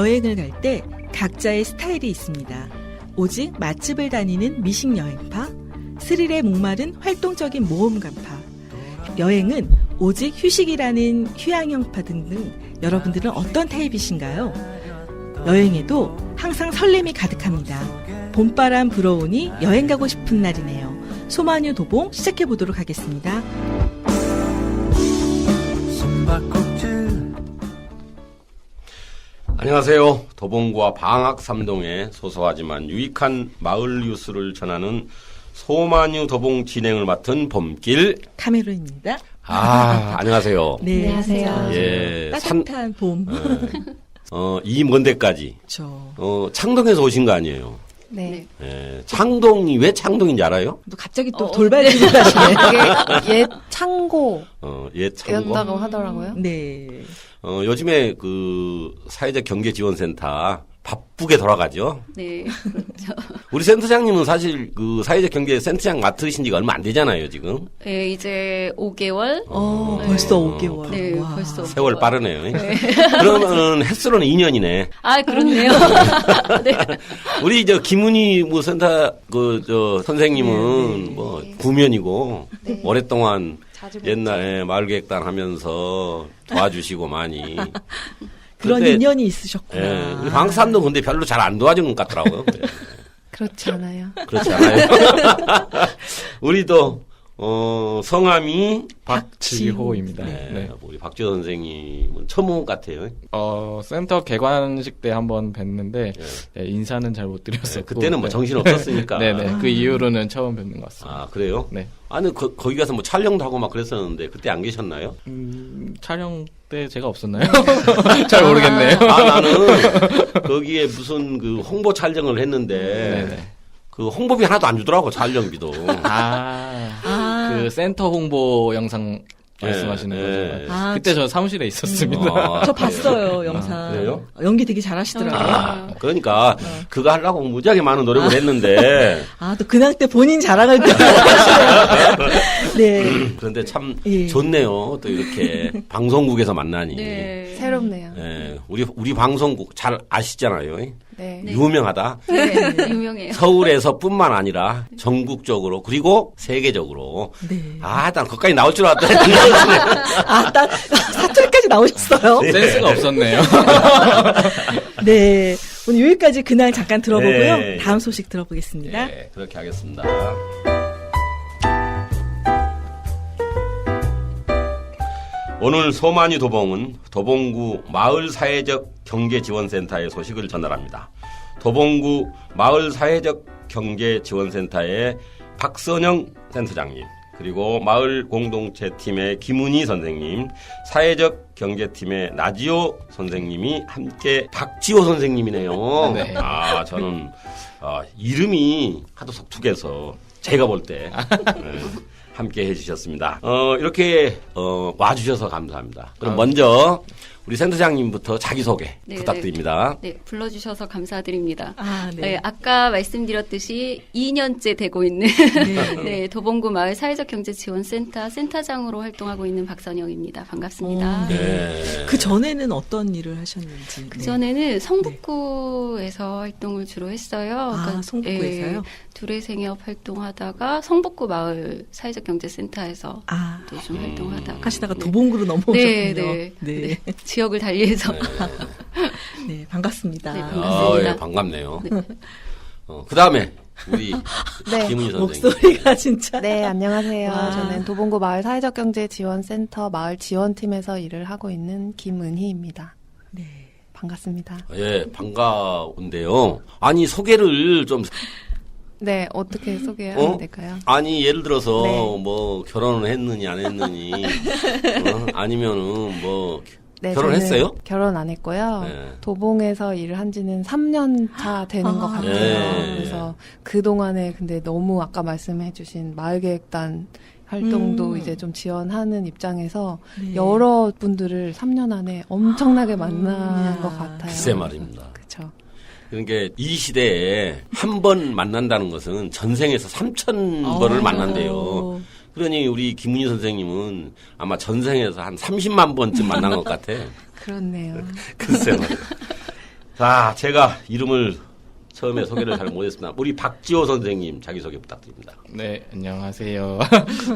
여행을 갈 때 각자의 스타일이 있습니다. 오직 맛집을 다니는 미식 여행파, 스릴에 목마른 활동적인 모험가파, 여행은 오직 휴식이라는 휴양형파 등등 여러분들은 어떤 타입이신가요? 여행에도 항상 설렘이 가득합니다. 봄바람 불어오니 여행 가고 싶은 날이네요. 소마뉴 도봉 시작해보도록 하겠습니다. 안녕하세요. 도봉구와 방학 삼동의 소소하지만 유익한 마을 뉴스를 전하는 소마뉴 도봉 진행을 맡은 봄길 카메론입니다. 안녕하세요. 네, 안녕하세요. 예, 따뜻한 봄. 이 먼 데까지. 그렇죠. 창동에서 오신 거 아니에요? 네. 예, 창동이 왜 창동인지 알아요? 또 갑자기 또 돌발질을 하시네. 이게 옛 창고였다고 옛 창고. 하더라고요. 네. 요즘에 그 사회적 경제지원센터 바쁘게 돌아가죠. 네, 그렇죠. 우리 센터장님은 사실 그 사회적 경제 센터장 맡으신 지가 얼마 안 되잖아요, 지금. 네, 이제 5개월. 벌써 5개월. 네, 와. 벌써. 세월 5개월. 빠르네요. 그러면 횟수로는 2년이네. 아, 그렇네요. 네. 우리 김은희 뭐 센터 선생님은 뭐 구면이고 오랫동안 옛날에 마을계획단 하면서 도와주시고 많이. 그런 그때, 인연이 있으셨구나. 예, 우리 방사람도 근데 별로 잘 안 도와주는 것 같더라고요. 그렇지 않아요. 그렇지 않아요? 우리도 성함이 박지호입니다. 네, 우리 박지호 선생님은 처음 온 것 같아요. 센터 개관식 때 한번 뵀는데 인사는 잘 못 드렸었고 그때는 뭐 정신 없었으니까. 네네. 그 이후로는 처음 뵙는 것 같습니다. 아, 그래요? 네. 아니 거기 가서 뭐 촬영도 하고 막 그랬었는데 그때 안 계셨나요? 촬영 때 제가 없었나요? 잘 모르겠네요. 나는 거기에 무슨 그 홍보 촬영을 했는데 네네. 그 홍보비 하나도 안 주더라고, 촬영비도. 그 센터 홍보 영상 말씀하시는 거죠. 그때 저 사무실에 있었습니다. 저 봤어요, 영상. 그래요? 연기 되게 잘하시더라고요. 그러니까 그거 하려고 무지하게 많은 노력을 했는데. 또 근황 때 본인 자랑할 때 하시네요. 네. 그런데 참 예. 좋네요. 또 이렇게 방송국에서 만나니. 네. 새롭네요. 예, 우리 방송국 잘 아시잖아요. 네. 유명하다. 네, 유명해요. 서울에서뿐만 아니라 전국적으로 그리고 세계적으로. 네. 난 거기까지 나올 줄 알았다. 딱 사투리까지 나오셨어요. 센스가 없었네요. 네. 오늘 여기까지 근황 잠깐 들어보고요. 네. 다음 소식 들어보겠습니다. 네, 그렇게 하겠습니다. 오늘 소마뉴 도봉은 도봉구 마을사회적 경제지원센터의 소식을 전달합니다. 도봉구 마을사회적 경제지원센터의 박선영 센터장님, 그리고 마을공동체팀의 김은희 선생님, 사회적 경제팀의 나지호 선생님이 함께 박지호 선생님이네요. 네. 저는 이름이 하도 독특해서 제가 볼 때 함께 해주셨습니다. 이렇게 와주셔서 감사합니다. 그럼 먼저 우리 센터장님부터 자기소개 부탁드립니다. 네, 불러주셔서 감사드립니다. 네. 네, 아까 말씀드렸듯이 2년째 되고 있는 네, 도봉구 마을 사회적 경제지원센터 센터장으로 활동하고 있는 박선영입니다. 반갑습니다. 네. 그 전에는 어떤 일을 하셨는지. 그전에는 성북구에서 활동을 주로 했어요. 그러니까, 성북구에서요? 두레생협 활동하다가 성북구 마을 사회적 경제센터에서 또 좀 활동하다가 하시다가 도봉구로 넘어오셨군요. 네. 지역을 달리해서. 네, 반갑습니다. 네, 반갑습니다. 예, 반갑네요. 그 다음에 우리 네. 김은희 선생님. 목소리가 진짜. 네, 안녕하세요. 와. 저는 도봉구 마을 사회적경제지원센터 마을 지원팀에서 일을 하고 있는 김은희입니다. 네. 반갑습니다. 예, 반가운데요. 아니, 소개를 좀. 네, 어떻게 소개하면 될까요? 아니, 예를 들어서 네. 뭐 결혼을 했느니 안 했느니 아니면은 뭐 네, 결혼했어요? 저는 결혼 안 했고요. 네. 도봉에서 일을 한 지는 3년 차 되는 것 같아요. 네. 그래서 그동안에 근데 너무 아까 말씀해 주신 마을계획단 활동도 이제 좀 지원하는 입장에서 네. 여러 분들을 3년 안에 엄청나게 만난 것 같아요. 글쎄 말입니다. 그렇죠. 그러니까 이 시대에 한 번 만난다는 것은 전생에서 3,000번을 만난대요. 그러니 우리 김은희 선생님은 아마 전생에서 한 30만 번쯤 만난 것 같아. 그렇네요. 글쎄 말이야. 자, 제가 이름을 처음에 소개를 잘 못했습니다. 우리 박지호 선생님 자기소개 부탁드립니다. 네, 안녕하세요.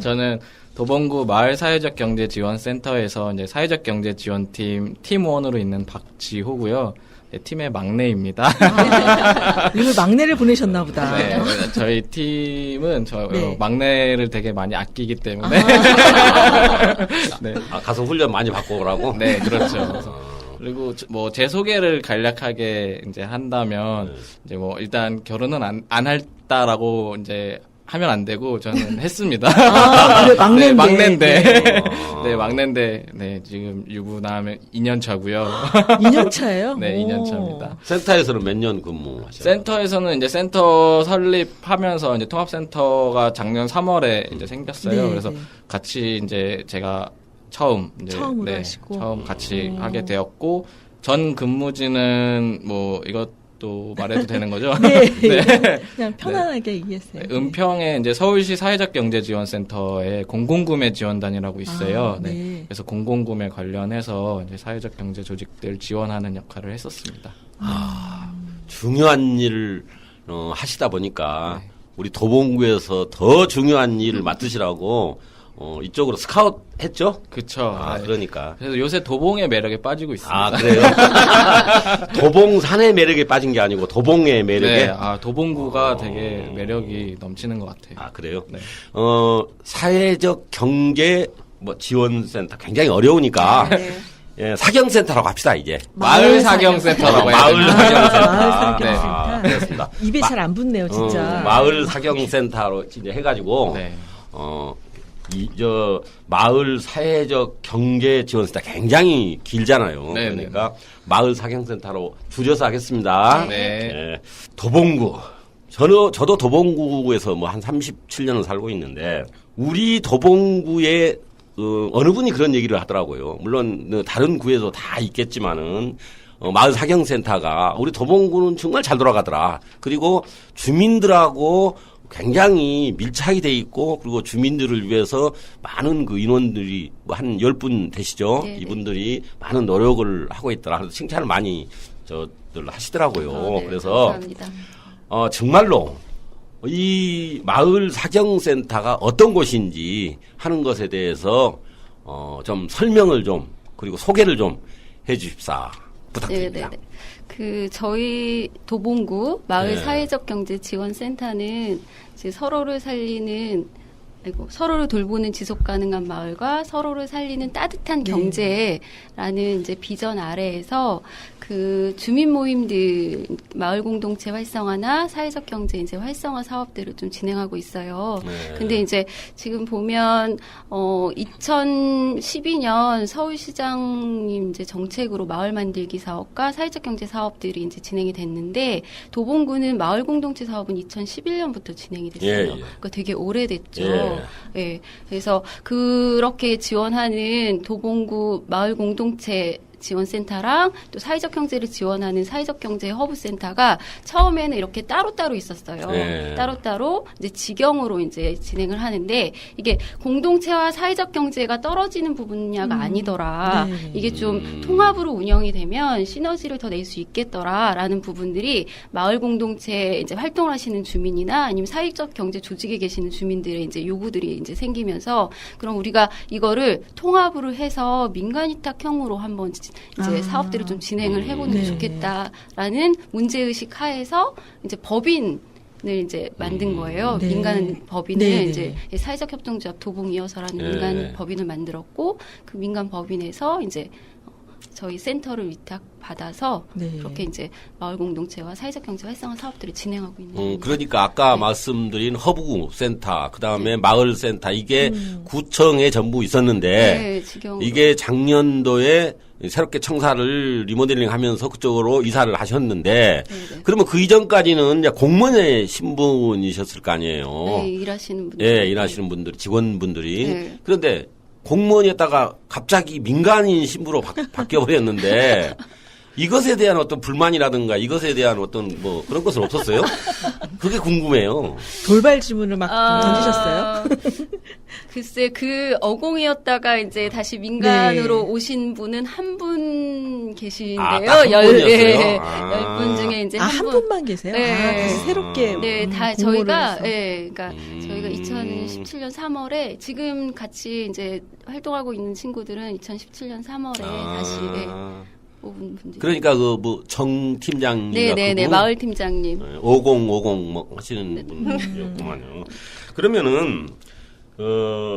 저는 도봉구 마을사회적경제지원센터에서 이제 사회적경제지원팀 팀원으로 있는 박지호고요. 네, 팀의 막내입니다. 이걸 막내를 보내셨나 보다. 네, 저희 팀은 네. 막내를 되게 많이 아끼기 때문에. 네, 가서 훈련 많이 받고 오라고? 네, 그렇죠. 그리고 뭐 제 소개를 간략하게 이제 한다면 이제 뭐 일단 결혼은 안 할다라고 이제 하면 안 되고 저는 했습니다. 그래, 막내인데. 네, 막내인데. 네. 네, 막내인데. 네, 지금 유부남에 2년 차고요. 2년 차예요? 네, 2년 차입니다. 센터에서는 몇 년 근무하셔요? 센터에서는 이제 센터 설립하면서 이제 통합센터가 작년 3월에 이제 생겼어요. 네, 그래서 네. 같이 이제 제가 처음 이제 처음으로 하시고. 처음 같이 하게 되었고 전 근무지는 뭐 이것도 말해도 되는 거죠? 네. 그냥 편안하게 얘기했어요. 네, 은평에 이제 서울시 사회적경제지원센터에 공공구매지원단이라고 있어요. 아, 네. 그래서 공공구매 관련해서 이제 사회적 경제 조직들 지원하는 역할을 했었습니다. 중요한 일을 하시다 보니까 네. 우리 도봉구에서 더 중요한 일을 맡으시라고 이쪽으로 스카웃 했죠? 그쵸. 네. 그러니까. 그래서 요새 도봉의 매력에 빠지고 있습니다. 아, 그래요? 도봉산의 매력에 빠진 게 아니고 도봉의 매력에? 네, 도봉구가 되게 매력이 넘치는 것 같아요. 아, 그래요? 네. 사회적 경제 지원센터 굉장히 어려우니까 예, 사경센터라고 합시다, 이제. 마을 사경센터라고 해야 마을 되나? 사경센터. 마을 사경센터. 네, 그렇습니다. 입에 잘 안 붙네요, 진짜. 마을 사경센터로 이제 해가지고, 네. 마을 사회적 경제 지원센터 굉장히 길잖아요. 네, 그러니까 마을 사경센터로 줄여서 하겠습니다. 네. 예, 도봉구. 저도 도봉구에서 뭐 한 37년을 살고 있는데, 우리 도봉구에 어느 분이 그런 얘기를 하더라고요. 물론 다른 구에도 다 있겠지만은 마을 사경센터가 우리 도봉구는 정말 잘 돌아가더라. 그리고 주민들하고 굉장히 밀착이 돼 있고, 그리고 주민들을 위해서 많은 그 인원들이 뭐 한 10분 되시죠? 네네. 이분들이 많은 노력을 하고 있더라. 그래서 칭찬을 많이 저들 하시더라고요. 네, 그래서 감사합니다. 정말로 이 마을 사경센터가 어떤 곳인지 하는 것에 대해서 좀 설명을 좀, 그리고 소개를 좀 해주십사 부탁드립니다. 네네네. 저희 도봉구 마을 네. 사회적 경제 지원센터는 이제 서로를 돌보는 지속 가능한 마을과 서로를 살리는 따뜻한 네. 경제라는 이제 비전 아래에서 그 주민 모임들 마을 공동체 활성화나 사회적 경제 이제 활성화 사업들을 좀 진행하고 있어요. 네. 근데 이제 지금 보면 2012년 서울시장님 이제 정책으로 마을 만들기 사업과 사회적 경제 사업들이 이제 진행이 됐는데, 도봉구는 마을 공동체 사업은 2011년부터 진행이 됐어요. 예, 예. 그러니까 되게 오래됐죠. 예. 예. 그래서 그렇게 지원하는 도봉구 마을 공동체 지원센터랑 또 사회적 경제를 지원하는 사회적 경제 허브센터가 처음에는 이렇게 따로따로 있었어요. 네. 따로따로 이제 직영으로 이제 진행을 하는데, 이게 공동체와 사회적 경제가 떨어지는 분야가 아니더라. 네. 이게 좀 통합으로 운영이 되면 시너지를 더 낼 수 있겠더라라는 부분들이 마을 공동체 이제 활동을 하시는 주민이나 아니면 사회적 경제 조직에 계시는 주민들의 이제 요구들이 이제 생기면서, 그럼 우리가 이거를 통합으로 해서 민간 위탁형으로 한번 이제 사업들을 좀 진행을 해보는 게 네. 좋겠다라는 문제의식 하에서 이제 법인을 이제 만든 거예요. 네. 민간 법인을 네, 네. 이제 사회적 협동조합 도봉이어서라는 네. 민간 법인을 만들었고, 그 민간 법인에서 이제 저희 센터를 위탁받아서 네. 그렇게 이제 마을 공동체와 사회적 경제 활성화 사업들을 진행하고 있는. 그러니까 아까 네. 말씀드린 허브 센터, 그 다음에 마을 센터, 이게 구청에 전부 있었는데, 네, 지경으로. 이게 작년도에 새롭게 청사를 리모델링 하면서 그쪽으로 이사를 하셨는데, 네네. 그러면 그 이전까지는 이제 공무원의 신분이셨을 거 아니에요. 네, 일하시는 분들. 예, 일하시는 분들, 직원분들이. 네. 그런데 공무원이었다가 갑자기 민간인 신부로 바뀌어버렸는데, 이것에 대한 어떤 불만이라든가 이것에 대한 어떤 뭐 그런 것은 없었어요? 그게 궁금해요. 돌발 질문을 막 던지셨어요? 글쎄, 그 어공이었다가 이제 다시 민간으로 네. 오신 분은 한 분 계신데요. 아, 딱한 분이었어요? 예, 아. 10분 중에 이제 한 분만 계세요? 네. 아, 다시 새롭게. 네, 다 공모를 저희가, 해서. 예, 그러니까 저희가 2017년 3월에 지금 같이 이제 활동하고 있는 친구들은 2017년 3월에 다시 뽑은 분들. 그러니까 그 뭐 정 팀장님, 네네네, 마을 팀장님. 5050 뭐 하시는 분이었구만요. 그러면은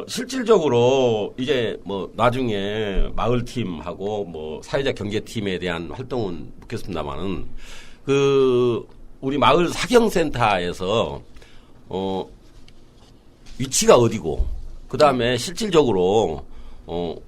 실질적으로 이제 뭐 나중에 마을팀하고 뭐 사회적 경제팀에 대한 활동은 묻겠습니다만은 그 우리 마을 사경센터에서 위치가 어디고 그 다음에 실질적으로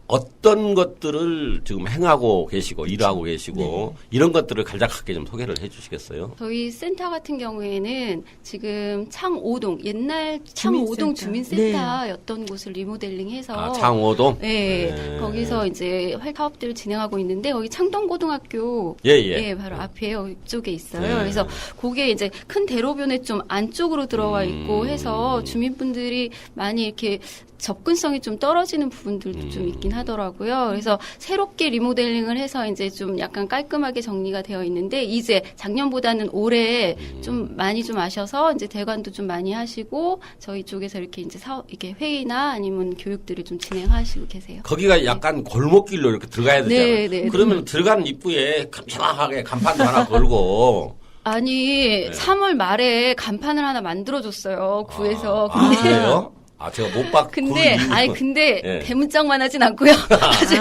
어떤 것들을 지금 행하고 계시고 일하고 계시고 이런 것들을 간략하게 좀 소개를 해 주시겠어요? 저희 센터 같은 경우에는 지금 창오동, 옛날 주민센터. 창오동 주민센터였던 곳을 리모델링해서 아, 장호동? 네, 거기서 이제 사업들을 진행하고 있는데 거기 창동고등학교 예. 바로 앞에 이쪽에 있어요. 예. 그래서 거기에 이제 큰 대로변에 좀 안쪽으로 들어와 있고 해서 주민분들이 많이 이렇게 접근성이 좀 떨어지는 부분들도 좀 있긴 하더라고요. 그래서 새롭게 리모델링을 해서 이제 좀 약간 깔끔하게 정리가 되어 있는데 이제 작년보다는 올해 좀 많이 좀 아셔서 이제 대관도 좀 많이 하시고 저희 쪽에서 이렇게 이제 이렇게 회의나 아니면 교육들을 좀 진행하시고 계세요. 거기가 약간 골목길로 이렇게 들어가야 되잖아요. 네. 그러면 들어가는 입구에 깜찍하게 간판도 하나 걸고 아니, 3월 말에 간판을 하나 만들어줬어요. 구에서. 근데 그래요? 제가 못 봤고. 근데 예. 대문짝만 하진 않고요. 아주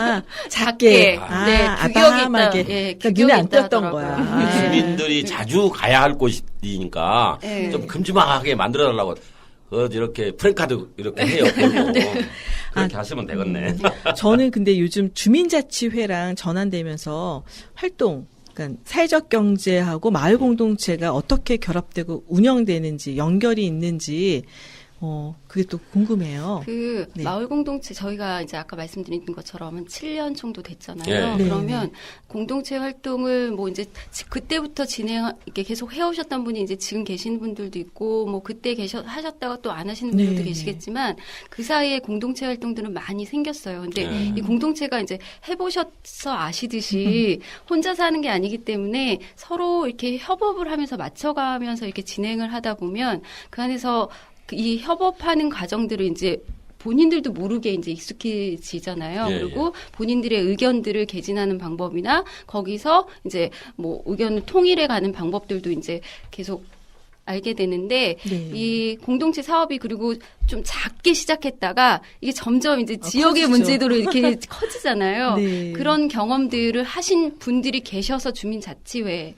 작게. 네, 규격이 있다. 아담하게. 예, 그러니까 눈에 안 규격이 띄었던 있다 거야. 하더라고요. 네. 주민들이 자주 가야 할 곳이니까 네. 좀 큼지막하게 만들어달라고 이렇게 프랜카드 이렇게 해요. 그렇게 하시면 되겠네. 저는 근데 요즘 주민자치회랑 전환되면서 활동, 그러니까 사회적 경제하고 마을 공동체가 어떻게 결합되고 운영되는지 연결이 있는지 그게 또 궁금해요. 네. 마을 공동체 저희가 이제 아까 말씀드린 것처럼 7년 정도 됐잖아요. 네. 그러면 공동체 활동을 뭐 이제 그때부터 이렇게 계속 해오셨던 분이 이제 지금 계시는 분들도 있고 뭐 그때 하셨다가 또 안 하시는 분들도 계시겠지만 그 사이에 공동체 활동들은 많이 생겼어요. 근데 이 공동체가 이제 해보셔서 아시듯이 혼자 사는 게 아니기 때문에 서로 이렇게 협업을 하면서 맞춰가면서 이렇게 진행을 하다 보면 그 안에서 이 협업하는 과정들을 이제 본인들도 모르게 이제 익숙해지잖아요. 그리고 본인들의 의견들을 개진하는 방법이나 거기서 이제 뭐 의견을 통일해 가는 방법들도 이제 계속 알게 되는데 이 공동체 사업이 그리고 좀 작게 시작했다가 이게 점점 이제 지역의 문제도로 이렇게 커지잖아요. 그런 경험들을 하신 분들이 계셔서 주민자치회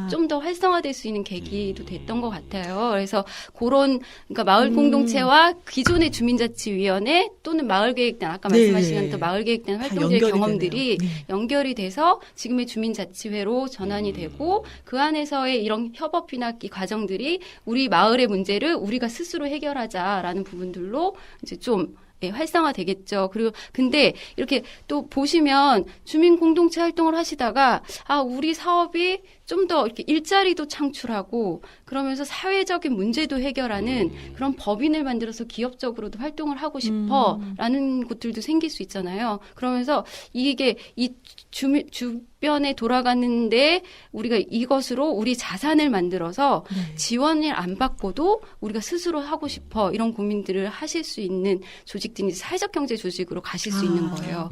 좀 더 활성화될 수 있는 계기도 됐던 것 같아요. 그래서 그러니까 마을 공동체와 기존의 주민자치위원회 또는 마을계획단 아까 말씀하신 또 마을계획단 활동들의 경험들이 연결이 돼서 지금의 주민자치회로 전환이 되고 그 안에서의 이런 협업이나 이 과정들이 우리 마을의 문제를 우리가 스스로 해결하자라는 부분들로 이제 좀 활성화되겠죠. 그리고 근데 이렇게 또 보시면 주민 공동체 활동을 하시다가 우리 사업이 좀 더 이렇게 일자리도 창출하고 그러면서 사회적인 문제도 해결하는 그런 법인을 만들어서 기업적으로도 활동을 하고 싶어라는 곳들도 생길 수 있잖아요. 그러면서 이게 이 주변에 돌아가는데 우리가 이것으로 우리 자산을 만들어서 지원을 안 받고도 우리가 스스로 하고 싶어 이런 고민들을 하실 수 있는 조직들이 사회적 경제 조직으로 가실 수 있는 거예요.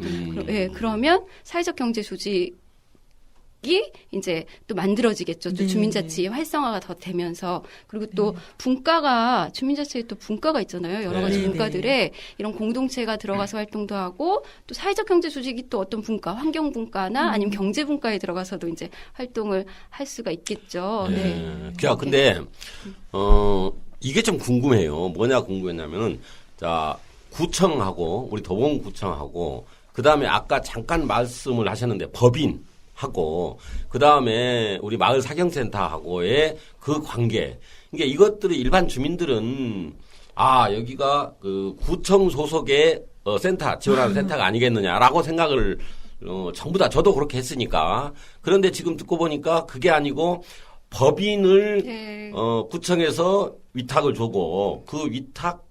그러면 사회적 경제 조직 이제 또 만들어지겠죠. 또 주민자치 활성화가 더 되면서 그리고 또 분과가 주민자치에 또 분과가 있잖아요. 여러 가지 분과들에 이런 공동체가 들어가서 활동도 하고 또 사회적 경제 조직이 또 어떤 분과, 환경 분과나 아니면 경제 분과에 들어가서도 이제 활동을 할 수가 있겠죠. 근데 이게 좀 궁금해요. 뭐냐 궁금했냐면은 자 구청하고 우리 도봉구청하고 그 다음에 아까 잠깐 말씀을 하셨는데 법인 하고 그 다음에 우리 마을 사경센터하고의 그 관계. 그러니까 이것들을 일반 주민들은 여기가 그 구청 소속의 센터 지원하는 센터가 아니겠느냐라고 생각을 전부 다 저도 그렇게 했으니까. 그런데 지금 듣고 보니까 그게 아니고 법인을 네. 구청에서 위탁을 주고 그 위탁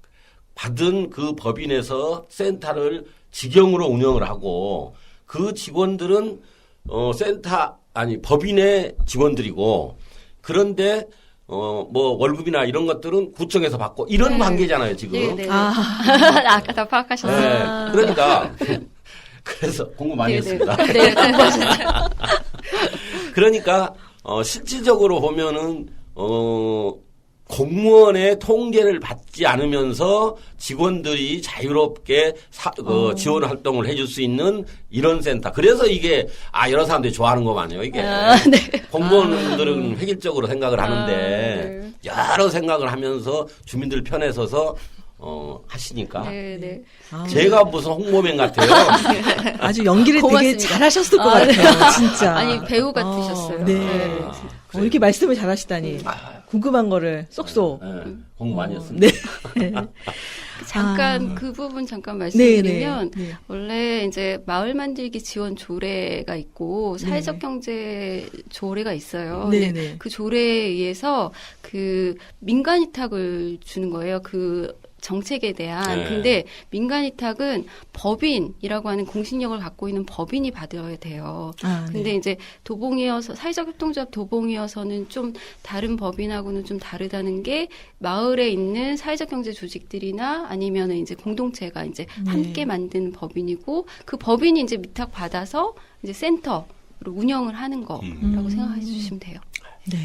받은 그 법인에서 센터를 직영으로 운영을 하고 그 직원들은 법인의 직원들이고 그런데 뭐 월급이나 이런 것들은 구청에서 받고 이런 네. 관계잖아요 지금. 네, 네. 아. 아까 다 파악하셨어요. 네. 그러니까 그래서 공부 많이 했습니다. 네, 공부하셨어요. 그러니까 실질적으로 보면은 공무원의 통제를 받지 않으면서 직원들이 자유롭게 지원 활동을 해줄 수 있는 이런 센터. 그래서 이게 여러 사람들이 좋아하는 거만요. 이게 공무원들은 획일적으로 생각을 하는데 네. 여러 생각을 하면서 주민들 편에 서서 하시니까 네, 네. 제가 무슨 홍보맨 같아요. 아주 연기를 되게 고맙습니다. 잘하셨을 것 같아요. 진짜. 아니 배우 같으셨어요. 네. 이렇게 말씀을 잘하시다니. 궁금한 거를 쏙쏙. 네, 공부 많이 했습니다. 네. 잠깐 그 부분 잠깐 말씀드리면 네. 원래 이제 마을 만들기 지원 조례가 있고 사회적 경제 조례가 있어요. 네, 근데 네. 그 조례에 의해서 그 민간 위탁을 주는 거예요. 그 정책에 대한. 네. 근데 민간 위탁은 법인이라고 하는 공신력을 갖고 있는 법인이 받아야 돼요. 근데 이제 도봉이어서 사회적 협동조합 도봉이어서는 좀 다른 법인하고는 좀 다르다는 게 마을에 있는 사회적 경제 조직들이나 아니면은 이제 공동체가 이제 함께 만든 법인이고 그 법인이 이제 위탁 받아서 이제 센터로 운영을 하는 거라고 생각해 주시면 돼요. 네.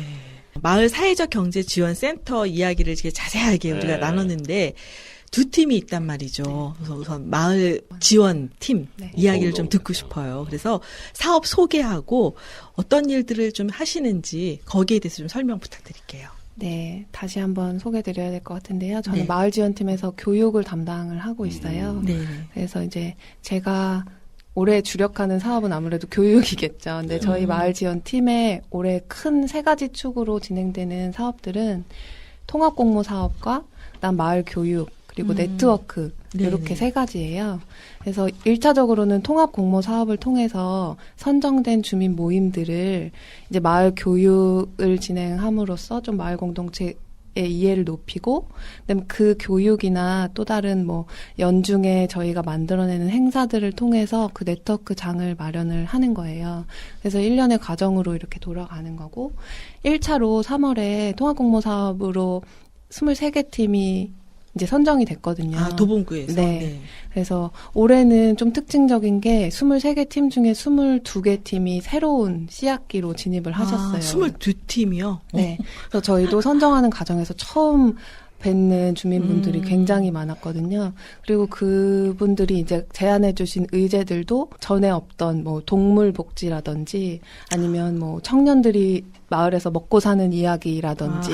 마을 사회적 경제 지원 센터 이야기를 이렇게 자세하게 우리가 나눴는데 두 팀이 있단 말이죠. 그래서 우선 마을 지원 팀 네. 이야기를 좀 듣고 싶어요. 그래서 사업 소개하고 어떤 일들을 좀 하시는지 거기에 대해서 좀 설명 부탁드릴게요. 네, 다시 한번 소개드려야 될 것 같은데요. 저는 네. 마을지원팀에서 교육을 담당을 하고 있어요. 네. 그래서 이제 제가 올해 주력하는 사업은 아무래도 교육이겠죠. 근데 저희 마을지원팀의 올해 큰 세 가지 축으로 진행되는 사업들은 통합공모 사업과 그다음 마을 교육 그리고 네트워크 네네. 이렇게 세 가지예요. 그래서 1차적으로는 통합공모 사업을 통해서 선정된 주민 모임들을 이제 마을 교육을 진행함으로써 좀 마을 공동체의 이해를 높이고, 그다음에 그 교육이나 또 다른 뭐 연중에 저희가 만들어내는 행사들을 통해서 그 네트워크 장을 마련을 하는 거예요. 그래서 1년의 과정으로 이렇게 돌아가는 거고, 1차로 3월에 통합공모 사업으로 23개 팀이 이제 선정이 됐거든요. 도봉구에서. 네. 그래서 올해는 좀 특징적인 게 23개 팀 중에 22개 팀이 새로운 C학기로 진입을 하셨어요. 22팀이요? 네. 그래서 저희도 선정하는 과정에서 처음 뵙는 주민분들이 굉장히 많았거든요. 그리고 그분들이 이제 제안해주신 의제들도 전에 없던 뭐 동물 복지라든지 아니면 뭐 청년들이 마을에서 먹고 사는 이야기라든지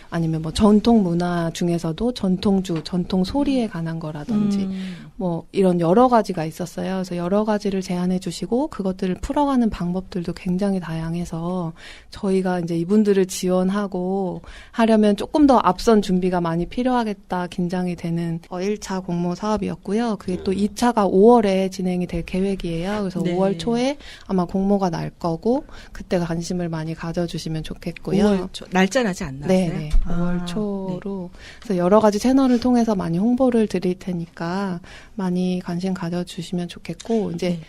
아니면 뭐 전통 문화 중에서도 전통주, 전통 소리에 관한 거라든지 뭐 이런 여러 가지가 있었어요. 그래서 여러 가지를 제안해 주시고 그것들을 풀어가는 방법들도 굉장히 다양해서 저희가 이제 이분들을 지원하고 하려면 조금 더 앞선 준비가 많이 필요하겠다 긴장이 되는 1차 공모 사업이었고요. 그게 또 2차가 5월에 진행이 될 계획이에요. 그래서 네. 5월 초에 아마 공모가 날 거고 그때 관심을 많이 가져주시면 좋겠고요. 5월 초, 날짜는 아직 안 나왔어요? 네, 5월 초로 그래서 여러 가지 채널을 통해서 많이 홍보를 드릴 테니까 많이 관심 가져주시면 좋겠고 이제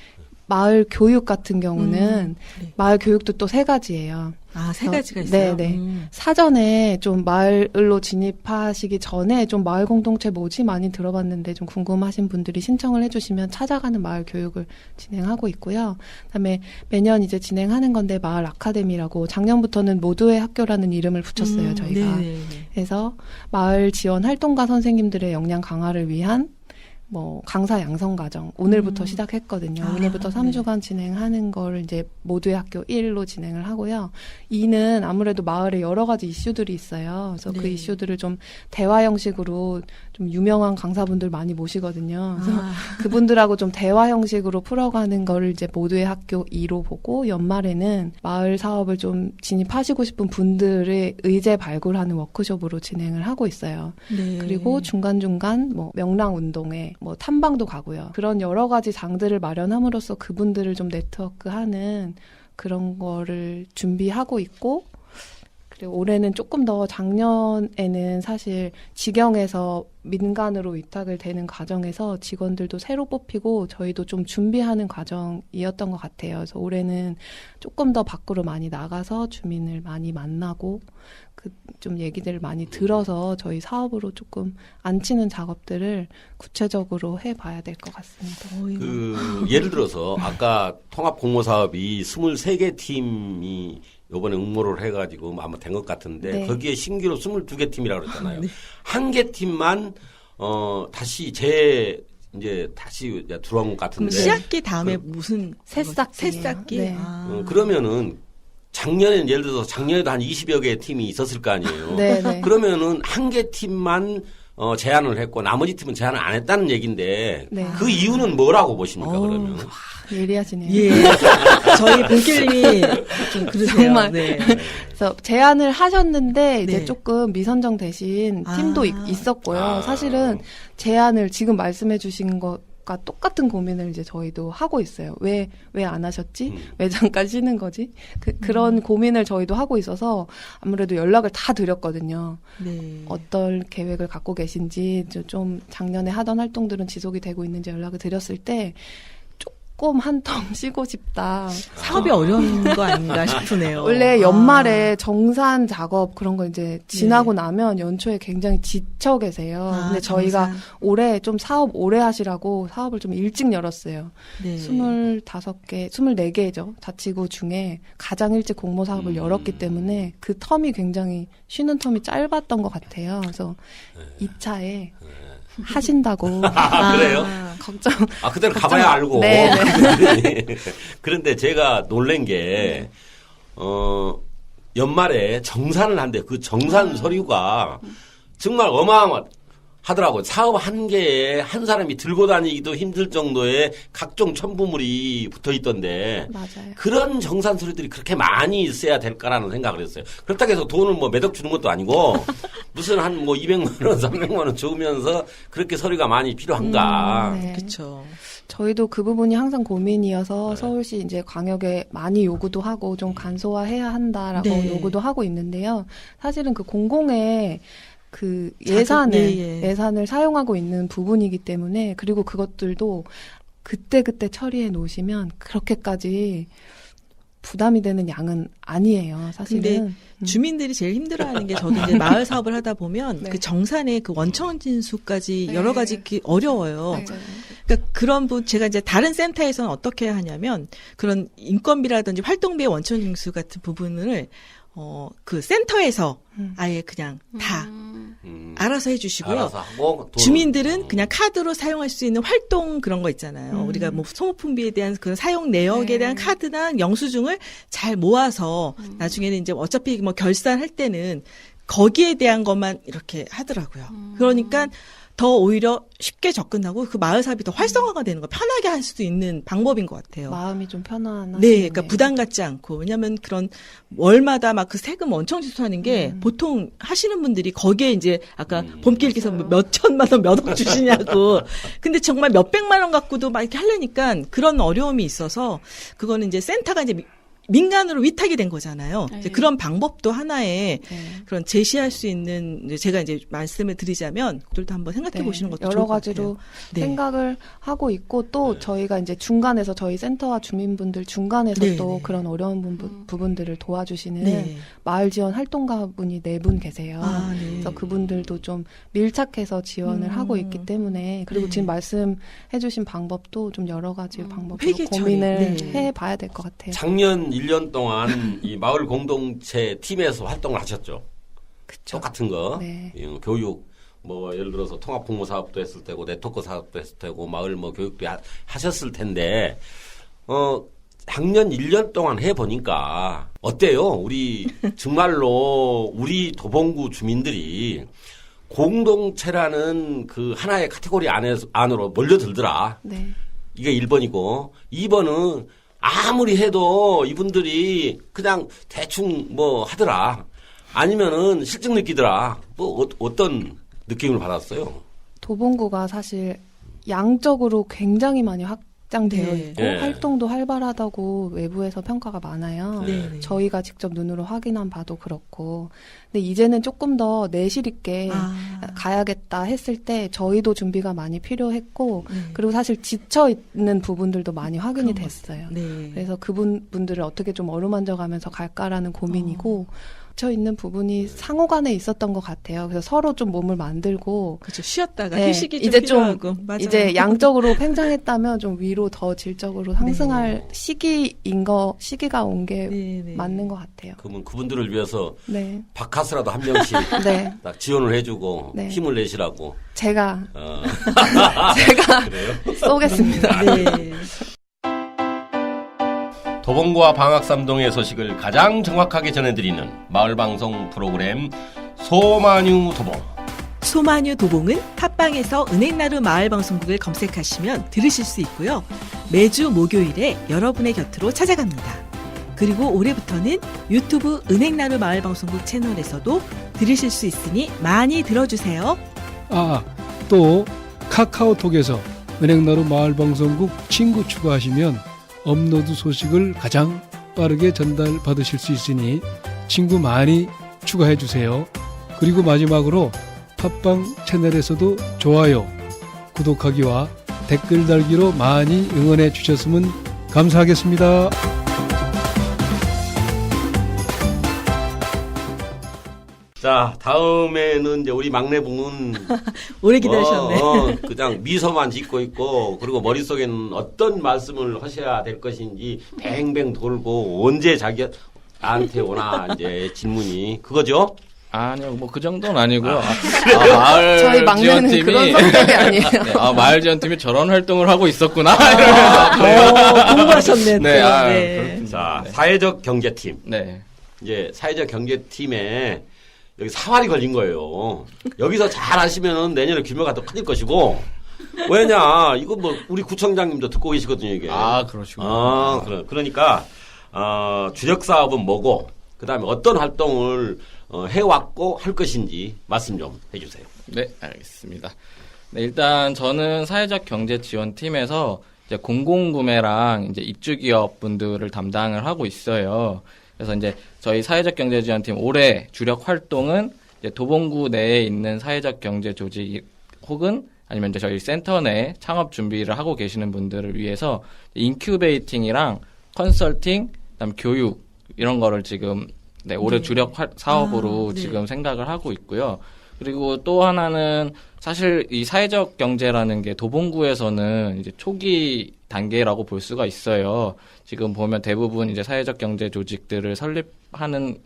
마을 교육 같은 경우는 네. 마을 교육도 또 세 가지예요. 세 가지가 있어요? 네. 사전에 좀 마을로 진입하시기 전에 좀 마을 공동체 뭐지 많이 들어봤는데 좀 궁금하신 분들이 신청을 해주시면 찾아가는 마을 교육을 진행하고 있고요. 그다음에 매년 이제 진행하는 건데 마을 아카데미라고 작년부터는 모두의 학교라는 이름을 붙였어요, 저희가. 네네네. 그래서 마을 지원 활동가 선생님들의 역량 강화를 위한 뭐 강사 양성 과정 오늘부터 시작했거든요. 오늘부터 3주간 진행하는 걸 이제 모두의 학교 1로 진행을 하고요. 2는 아무래도 마을에 여러 가지 이슈들이 있어요. 그래서 그 이슈들을 좀 대화 형식으로 좀 유명한 강사분들 많이 모시거든요. 그래서 그분들하고 좀 대화 형식으로 풀어가는 거를 이제 모두의 학교 2로 보고 연말에는 마을 사업을 좀 진입하시고 싶은 분들의 의제 발굴하는 워크숍으로 진행을 하고 있어요. 네. 그리고 중간중간 뭐 명랑 운동회 뭐 탐방도 가고요. 그런 여러 가지 장들을 마련함으로써 그분들을 좀 네트워크하는 그런 거를 준비하고 있고, 그리고 올해는 조금 더 작년에는 사실 직영에서 민간으로 위탁을 되는 과정에서 직원들도 새로 뽑히고 저희도 좀 준비하는 과정이었던 것 같아요. 그래서 올해는 조금 더 밖으로 많이 나가서 주민을 많이 만나고 그 좀 얘기들을 많이 들어서 저희 사업으로 조금 앉히는 작업들을 구체적으로 해봐야 될 것 같습니다. 예를 들어서 아까 통합공모사업이 23개 팀이 요번에 응모를 해가지고 아마 된 것 같은데 네. 거기에 신규로 22개 팀이라고 그랬잖아요. 네. 한 개 팀만 다시 이제 다시 들어온 것 같은데. 시학기 다음에 무슨 새싹기예요. 새싹기? 네. 그러면은 작년에는 예를 들어서 작년에도 한 20여 개의 팀이 있었을 거 아니에요. 네. 그러면은 한 개 팀만 제안을 했고 나머지 팀은 제안을 안 했다는 얘기인데 네. 그 이유는 뭐라고 보십니까 그러면? 예리하시네요. 예. 저희 본길님이 좀 그러세요. 정말. 네. 그래서 제안을 하셨는데 이제 네. 조금 미선정 대신 팀도 있었고요. 사실은 제안을 지금 말씀해 주신 것과 똑같은 고민을 이제 저희도 하고 있어요. 왜 안 하셨지? 왜 잠깐 쉬는 거지? 그런 고민을 저희도 하고 있어서 아무래도 연락을 다 드렸거든요. 네. 어떤 계획을 갖고 계신지 좀 작년에 하던 활동들은 지속이 되고 있는지 연락을 드렸을 때 조금 한텀 쉬고 싶다. 사업이 어려운 거 아닌가 싶으네요. 원래 연말에 정산 작업 그런 거 이제 지나고 나면 연초에 굉장히 지쳐 계세요. 근데 저희가 정산. 올해 좀 사업 오래 하시라고 사업을 좀 일찍 열었어요. 네. 25개, 24개죠. 자치구 중에 가장 일찍 공모 사업을 열었기 때문에 그 텀이 굉장히 쉬는 텀이 짧았던 것 같아요. 그래서 2차에 하신다고. 그래요? 걱정. 그대로 가봐야 알고. 네. 그런데 제가 놀란 게, 연말에 정산을 한대. 그 정산 서류가 정말 어마어마하더라고요. 사업 한 개에 한 사람이 들고 다니기도 힘들 정도의 각종 첨부물이 붙어 있던데. 맞아요. 그런 정산 서류들이 그렇게 많이 있어야 될까라는 생각을 했어요. 그렇다고 해서 돈을 뭐 매덕 주는 것도 아니고, 무슨 한 뭐 200만 원, 300만 원 주면서 그렇게 서류가 많이 필요한가. 네. 그렇죠. 저희도 그 부분이 항상 고민이어서 네. 서울시 이제 광역에 많이 요구도 하고 좀 간소화해야 한다라고 네. 요구도 하고 있는데요. 사실은 그 공공의 그 자금, 예산을 사용하고 있는 부분이기 때문에 그리고 그것들도 그때 처리해 놓으시면 그렇게까지 부담이 되는 양은 아니에요. 사실은. 주민들이 제일 힘들어하는 게 저도 이제 마을 사업을 하다 보면 네. 그 정산의 그 원천 진수까지 네. 여러 가지 어려워요. 맞아요. 그러니까 그런 제가 이제 다른 센터에서는 어떻게 하냐면 그런 인건비라든지 활동비의 원천 징수 같은 부분을 그 센터에서 아예 그냥 다 알아서 해주시고요. 알아서 하고 주민들은 그냥 카드로 사용할 수 있는 활동 그런 거 있잖아요. 우리가 뭐 소모품비에 대한 그 사용 내역에 대한 카드나 영수증을 잘 모아서 나중에는 이제 어차피 뭐 결산할 때는 거기에 대한 것만 이렇게 하더라고요. 그러니까 더 오히려 쉽게 접근하고 그 마을 사업이 더 활성화가 되는 거 편하게 할 수도 있는 방법인 것 같아요. 마음이 좀 편안한. 네, 그러니까 부담 갖지 않고 왜냐하면 그런 월마다 막 그 세금 원청 지수하는 게 보통 하시는 분들이 거기에 이제 아까 봄길께서 몇 천만 원 몇 억 주시냐고 근데 정말 몇 백만 원 갖고도 막 이렇게 하려니까 그런 어려움이 있어서 그거는 이제 센터가 이제 민간으로 위탁이 된 거잖아요. 네. 이제 그런 방법도 하나의 네. 그런 제시할 수 있는 이제 제가 이제 말씀을 드리자면 그들도 한번 생각해 보시는 것도 여러 좋을 것 가지로 같아요. 네. 생각을 하고 있고 또 저희가 이제 중간에서 저희 센터와 주민분들 중간에서 네, 또 네. 그런 어려운 부분들을 도와주시는 네. 마을 지원 활동가분이 4분 계세요. 아, 네. 그래서 그분들도 좀 밀착해서 지원을 하고 있기 때문에 그리고 네. 지금 말씀해주신 방법도 좀 여러 가지 방법으로 회계 처리. 고민을 네. 해봐야 될 것 같아요. 작년 1년 동안 이 마을 공동체 팀에서 활동을 하셨죠. 그쵸. 똑같은 거. 네. 교육, 뭐, 예를 들어서 통합부모 사업도 했을 테고, 네트워크 사업도 했을 테고, 마을 뭐 교육도 하셨을 텐데, 작년 1년 동안 해보니까, 어때요? 우리, 정말로, 우리 도봉구 주민들이 공동체라는 그 하나의 카테고리 안으로 몰려들더라. 네. 이게 1번이고, 2번은 아무리 해도 이분들이 그냥 대충 뭐 하더라. 아니면은 실증 느끼더라. 뭐 어떤 느낌을 받았어요? 도봉구가 사실 양적으로 굉장히 많이 확장되어 네. 있고 네. 활동도 활발하다고 외부에서 평가가 많아요. 네. 저희가 직접 눈으로 확인한 바도 그렇고. 근데 이제는 조금 더 내실 있게 가야겠다 했을 때 저희도 준비가 많이 필요했고 그리고 사실 지쳐 있는 부분들도 많이 확인이 그런 것 됐어요. 네. 그래서 그분들을 어떻게 좀 어루만져가면서 갈까라는 고민이고 지쳐 있는 부분이 상호간에 있었던 것 같아요. 그래서 서로 좀 몸을 만들고 그렇죠. 쉬었다가 네, 휴식이 좀 이제 좀 필요하고. 맞아요. 이제 양적으로 팽창했다면 좀 위로 더 질적으로 상승할 시기가 온 게 네, 네. 맞는 것 같아요. 그러면 그분들을 위해서 네, 바카스라도 한 명씩 네, 딱 지원을 해주고 네. 힘을 내시라고. 제가 어. 그래요? 쏘겠습니다. 네. 도봉구와 방학삼동의 소식을 가장 정확하게 전해드리는 마을방송 프로그램 소마뉴 도봉. 소마뉴 도봉은 팟빵에서 은행나루 마을방송국을 검색하시면 들으실 수 있고요. 매주 목요일에 여러분의 곁으로 찾아갑니다. 그리고 올해부터는 유튜브 은행나루 마을방송국 채널에서도 들으실 수 있으니 많이 들어주세요. 아, 또 카카오톡에서 은행나루 마을방송국 친구 추가하시면 업로드 소식을 가장 빠르게 전달받으실 수 있으니 친구 많이 추가해 주세요. 그리고 마지막으로 팟빵 채널에서도 좋아요, 구독하기와 댓글 달기로 많이 응원해 주셨으면 감사하겠습니다. 자, 다음에는 이제 우리 막내 부는 오래 기다리셨네. 그냥 미소만 짓고 있고, 그리고 머릿속에는 어떤 말씀을 하셔야 될 것인지 뱅뱅 돌고, 언제 자기한테 오나, 이제 질문이. 그거죠? 아니요, 뭐 그 정도는 아니고요. 마을 저희 막내는 지원팀이 그런 성격이 아니에요. 네, 마을 지원팀이 저런 활동을 하고 있었구나. 공부하셨네. 또. 네, 네. 그렇군요. 자, 네. 사회적 경제팀. 네. 이제 사회적 경제팀에 여기 사활이 걸린 거예요. 여기서 잘 하시면은 내년에 규모가 더 커질 것이고, 왜냐, 이거 뭐, 우리 구청장님도 듣고 계시거든요, 이게. 아, 그러시군요. 그러니까, 주력 사업은 뭐고, 그 다음에 어떤 활동을 해왔고 할 것인지 말씀 좀 해주세요. 네, 알겠습니다. 네, 일단 저는 사회적 경제 지원팀에서 이제 공공구매랑 이제 입주기업 분들을 담당을 하고 있어요. 그래서 이제 저희 사회적 경제 지원팀 올해 주력 활동은 이제 도봉구 내에 있는 사회적 경제 조직 혹은 아니면 이제 저희 센터 내 창업 준비를 하고 계시는 분들을 위해서 인큐베이팅이랑 컨설팅, 그다음 교육 이런 거를 지금 올해 주력 사업으로 네. 지금 생각을 하고 있고요. 그리고 또 하나는 사실 이 사회적 경제라는 게 도봉구에서는 이제 초기 단계라고 볼 수가 있어요. 지금 보면 대부분 이제 사회적 경제 조직들을 설립하는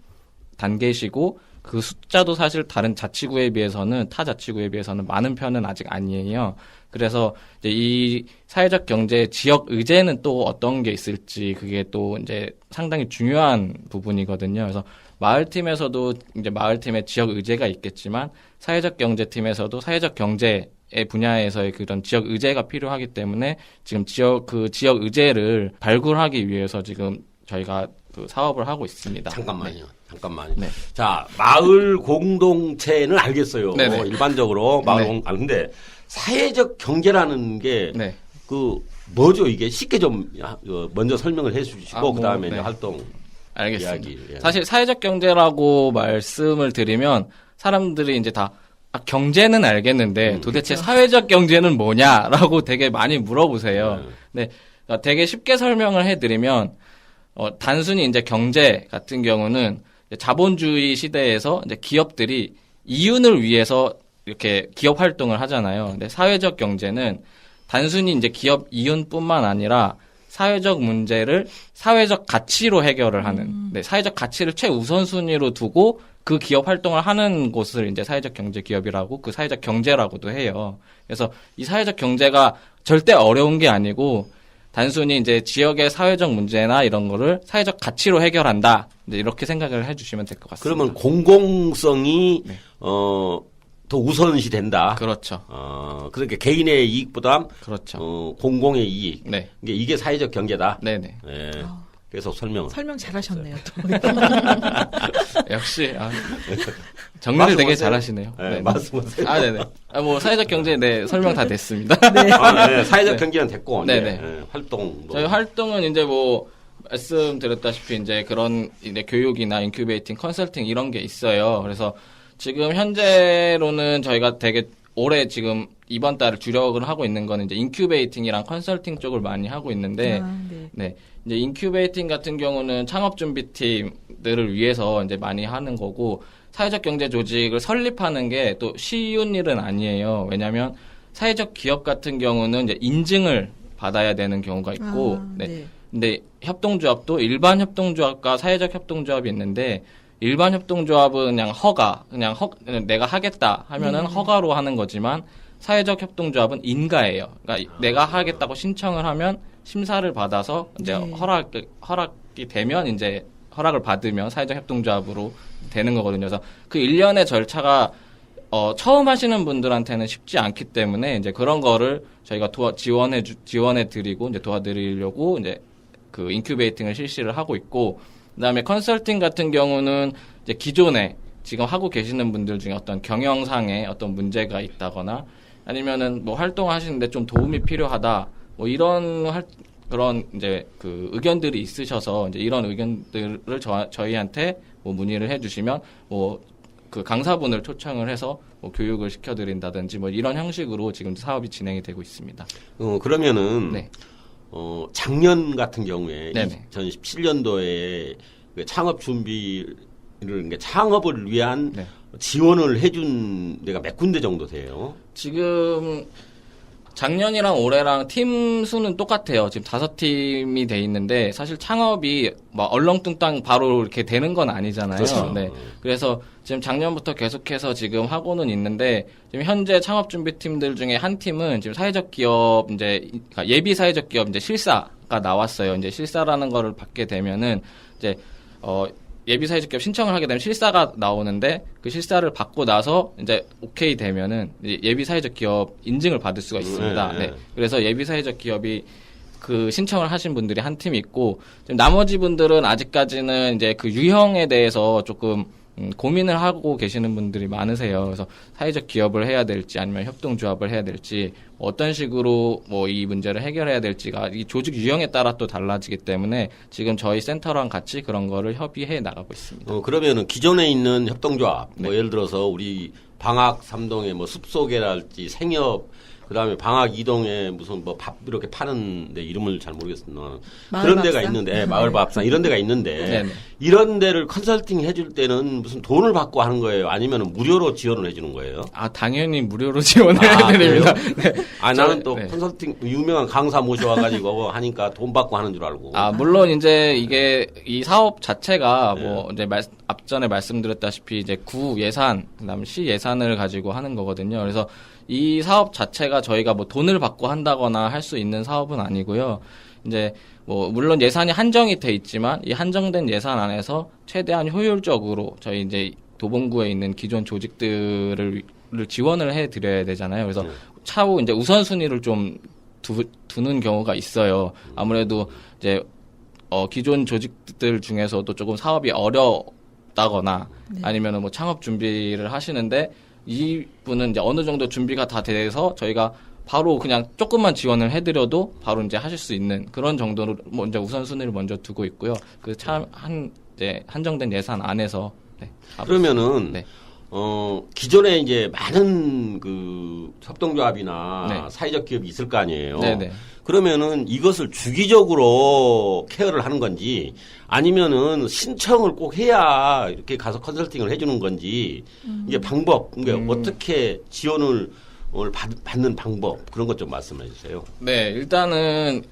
단계시고 그 숫자도 사실 다른 자치구에 비해서는 타 자치구에 비해서는 많은 편은 아직 아니에요. 그래서 이제 이 사회적 경제 지역 의제는 또 어떤 게 있을지 그게 또 이제 상당히 중요한 부분이거든요. 그래서 마을팀에서도 이제 마을팀의 지역 의제가 있겠지만 사회적 경제팀에서도 사회적 경제의 분야에서의 그런 지역 의제가 필요하기 때문에 지금 지역 의제를 발굴하기 위해서 지금 저희가 그 사업을 하고 있습니다. 잠깐만요. 네. 자, 마을 공동체는 알겠어요. 네네. 일반적으로 마을 네. 근데 사회적 경제라는 게 네. 그 뭐죠 이게 쉽게 좀 먼저 설명을 해주시고 그 다음에 네. 활동 알겠습니다. 이야기. 예. 사실 사회적 경제라고 말씀을 드리면 사람들이 이제 다 경제는 알겠는데 도대체 사회적 경제는 뭐냐라고 되게 많이 물어보세요. 네, 되게 쉽게 설명을 해드리면 단순히 이제 경제 같은 경우는 이제 자본주의 시대에서 이제 기업들이 이윤을 위해서 이렇게 기업 활동을 하잖아요. 근데 사회적 경제는 단순히 이제 기업 이윤뿐만 아니라 사회적 문제를 사회적 가치로 해결을 하는, 사회적 가치를 최우선순위로 두고 그 기업 활동을 하는 곳을 이제 사회적 경제 기업이라고 그 사회적 경제라고도 해요. 그래서 이 사회적 경제가 절대 어려운 게 아니고 단순히 이제 지역의 사회적 문제나 이런 거를 사회적 가치로 해결한다. 이제 이렇게 생각을 해주시면 될 것 같습니다. 그러면 공공성이 네. 더 우선시 된다. 그렇죠. 그러니까 개인의 이익보다 그렇죠. 공공의 이익. 네. 이게 사회적 경제다. 네네. 예. 계속 설명. 설명 잘하셨네요. 또. 역시 정리를 되게 말씀하세요. 잘하시네요. 네, 말씀하세요. 네네. 뭐 사회적 경제 설명 다 됐습니다. 네, 사회적 네. 경제는 됐고 네네. 이제, 활동. 저희 활동은 이제 뭐 말씀드렸다시피 이제 그런 이제 교육이나 인큐베이팅, 컨설팅 이런 게 있어요. 그래서 지금 현재로는 저희가 되게 올해 지금 이번 달을 주력을 하고 있는 거는 이제 인큐베이팅이랑 컨설팅 쪽을 많이 하고 있는데, 네. 네. 이제 인큐베이팅 같은 경우는 창업 준비팀들을 위해서 이제 많이 하는 거고, 사회적 경제 조직을 설립하는 게 또 쉬운 일은 아니에요. 왜냐면 사회적 기업 같은 경우는 이제 인증을 받아야 되는 경우가 있고, 네. 근데 협동조합도 일반 협동조합과 사회적 협동조합이 있는데, 일반 협동조합은 그냥 내가 하겠다 하면은 허가로 하는 거지만, 사회적 협동조합은 인가예요. 그러니까 내가 하겠다고 신청을 하면 심사를 받아서 이제 허락이 되면 이제 허락을 받으면 사회적 협동조합으로 되는 거거든요. 그래서 그 일련의 절차가 처음 하시는 분들한테는 쉽지 않기 때문에 이제 그런 거를 저희가 지원해 드리고 이제 도와드리려고 이제 그 인큐베이팅을 실시를 하고 있고, 그다음에 컨설팅 같은 경우는 이제 기존에 지금 하고 계시는 분들 중에 어떤 경영상에 어떤 문제가 있다거나 아니면은 뭐 활동하시는데 좀 도움이 필요하다, 뭐 이런 그런 이제 그 의견들이 있으셔서 이제 이런 의견들을 저희한테 뭐 문의를 해주시면 뭐 그 강사분을 초청을 해서 뭐 교육을 시켜드린다든지 뭐 이런 형식으로 지금 사업이 진행이 되고 있습니다. 그러면은 네. 작년 같은 경우에 네네. 2017년도에 창업 준비를 그러니까 창업을 위한 네. 지원을 해준 데가 몇 군데 정도 돼요? 지금 작년이랑 올해랑 팀 수는 똑같아요. 지금 5팀이 돼 있는데 사실 창업이 막 얼렁뚱땅 바로 이렇게 되는 건 아니잖아요. 그렇죠. 네. 그래서 지금 작년부터 계속해서 지금 하고는 있는데 지금 현재 창업 준비팀들 중에 한 팀은 지금 사회적 기업 그러니까 예비 사회적 기업 실사가 나왔어요. 이제 실사라는 거를 받게 되면은 이제 예비 사회적 기업 신청을 하게 되면 실사가 나오는데 그 실사를 받고 나서 이제 오케이 되면은 이제 예비 사회적 기업 인증을 받을 수가 있습니다. 네. 그래서 예비 사회적 기업이 그 신청을 하신 분들이 한 팀이 있고, 지금 나머지 분들은 아직까지는 이제 그 유형에 대해서 조금 고민을 하고 계시는 분들이 많으세요. 그래서 사회적 기업을 해야 될지 아니면 협동조합을 해야 될지 어떤 식으로 뭐 이 문제를 해결해야 될지가 이 조직 유형에 따라 또 달라지기 때문에 지금 저희 센터랑 같이 그런 거를 협의해 나가고 있습니다. 그러면은 기존에 있는 협동조합, 네. 뭐 예를 들어서 우리 방학 3동에 뭐 숲속에랄지 생협, 그다음에 방학 2동에 무슨 뭐 밥 이렇게 파는데 이름을 잘 모르겠습니다. 그런 데가 있는데 마을밥상 이런 데가 있는데 네네. 이런 데를 컨설팅 해줄 때는 무슨 돈을 받고 하는 거예요? 아니면 무료로 지원을 해주는 거예요? 당연히 무료로 지원을 해드립니다. 네. 나는 또 네. 컨설팅 유명한 강사 모셔와가지고 하니까 돈 받고 하는 줄 알고. 물론 이제 이게 이 사업 자체가 네. 뭐 이제 앞전에 말씀드렸다시피 이제 구 예산, 그다음에 시 예산을 가지고 하는 거거든요. 그래서 이 사업 자체가 저희가 뭐 돈을 받고 한다거나 할 수 있는 사업은 아니고요. 이제 뭐 물론 예산이 한정이 돼 있지만 이 한정된 예산 안에서 최대한 효율적으로 저희 이제 도봉구에 있는 기존 조직들을 지원을 해 드려야 되잖아요. 그래서 차후 이제 우선순위를 좀 두는 경우가 있어요. 아무래도 이제 기존 조직들 중에서도 조금 사업이 어렵다거나 아니면은 뭐 창업 준비를 하시는데 이분은 이제 어느 정도 준비가 다 돼서 저희가 바로 그냥 조금만 지원을 해드려도 바로 이제 하실 수 있는 그런 정도로 먼저 우선순위를 먼저 두고 있고요. 그 참 이제 한정된 예산 안에서. 네, 그러면은 네. 기존에 이제 많은 그 협동조합이나 네. 사회적 기업이 있을 거 아니에요. 네네. 그러면은 이것을 주기적으로 케어를 하는 건지 아니면은 신청을 꼭 해야 이렇게 가서 컨설팅을 해주는 건지 이게 방법, 그러니까 어떻게 지원을 받는 방법 그런 것 좀 말씀해 주세요. 네, 일단은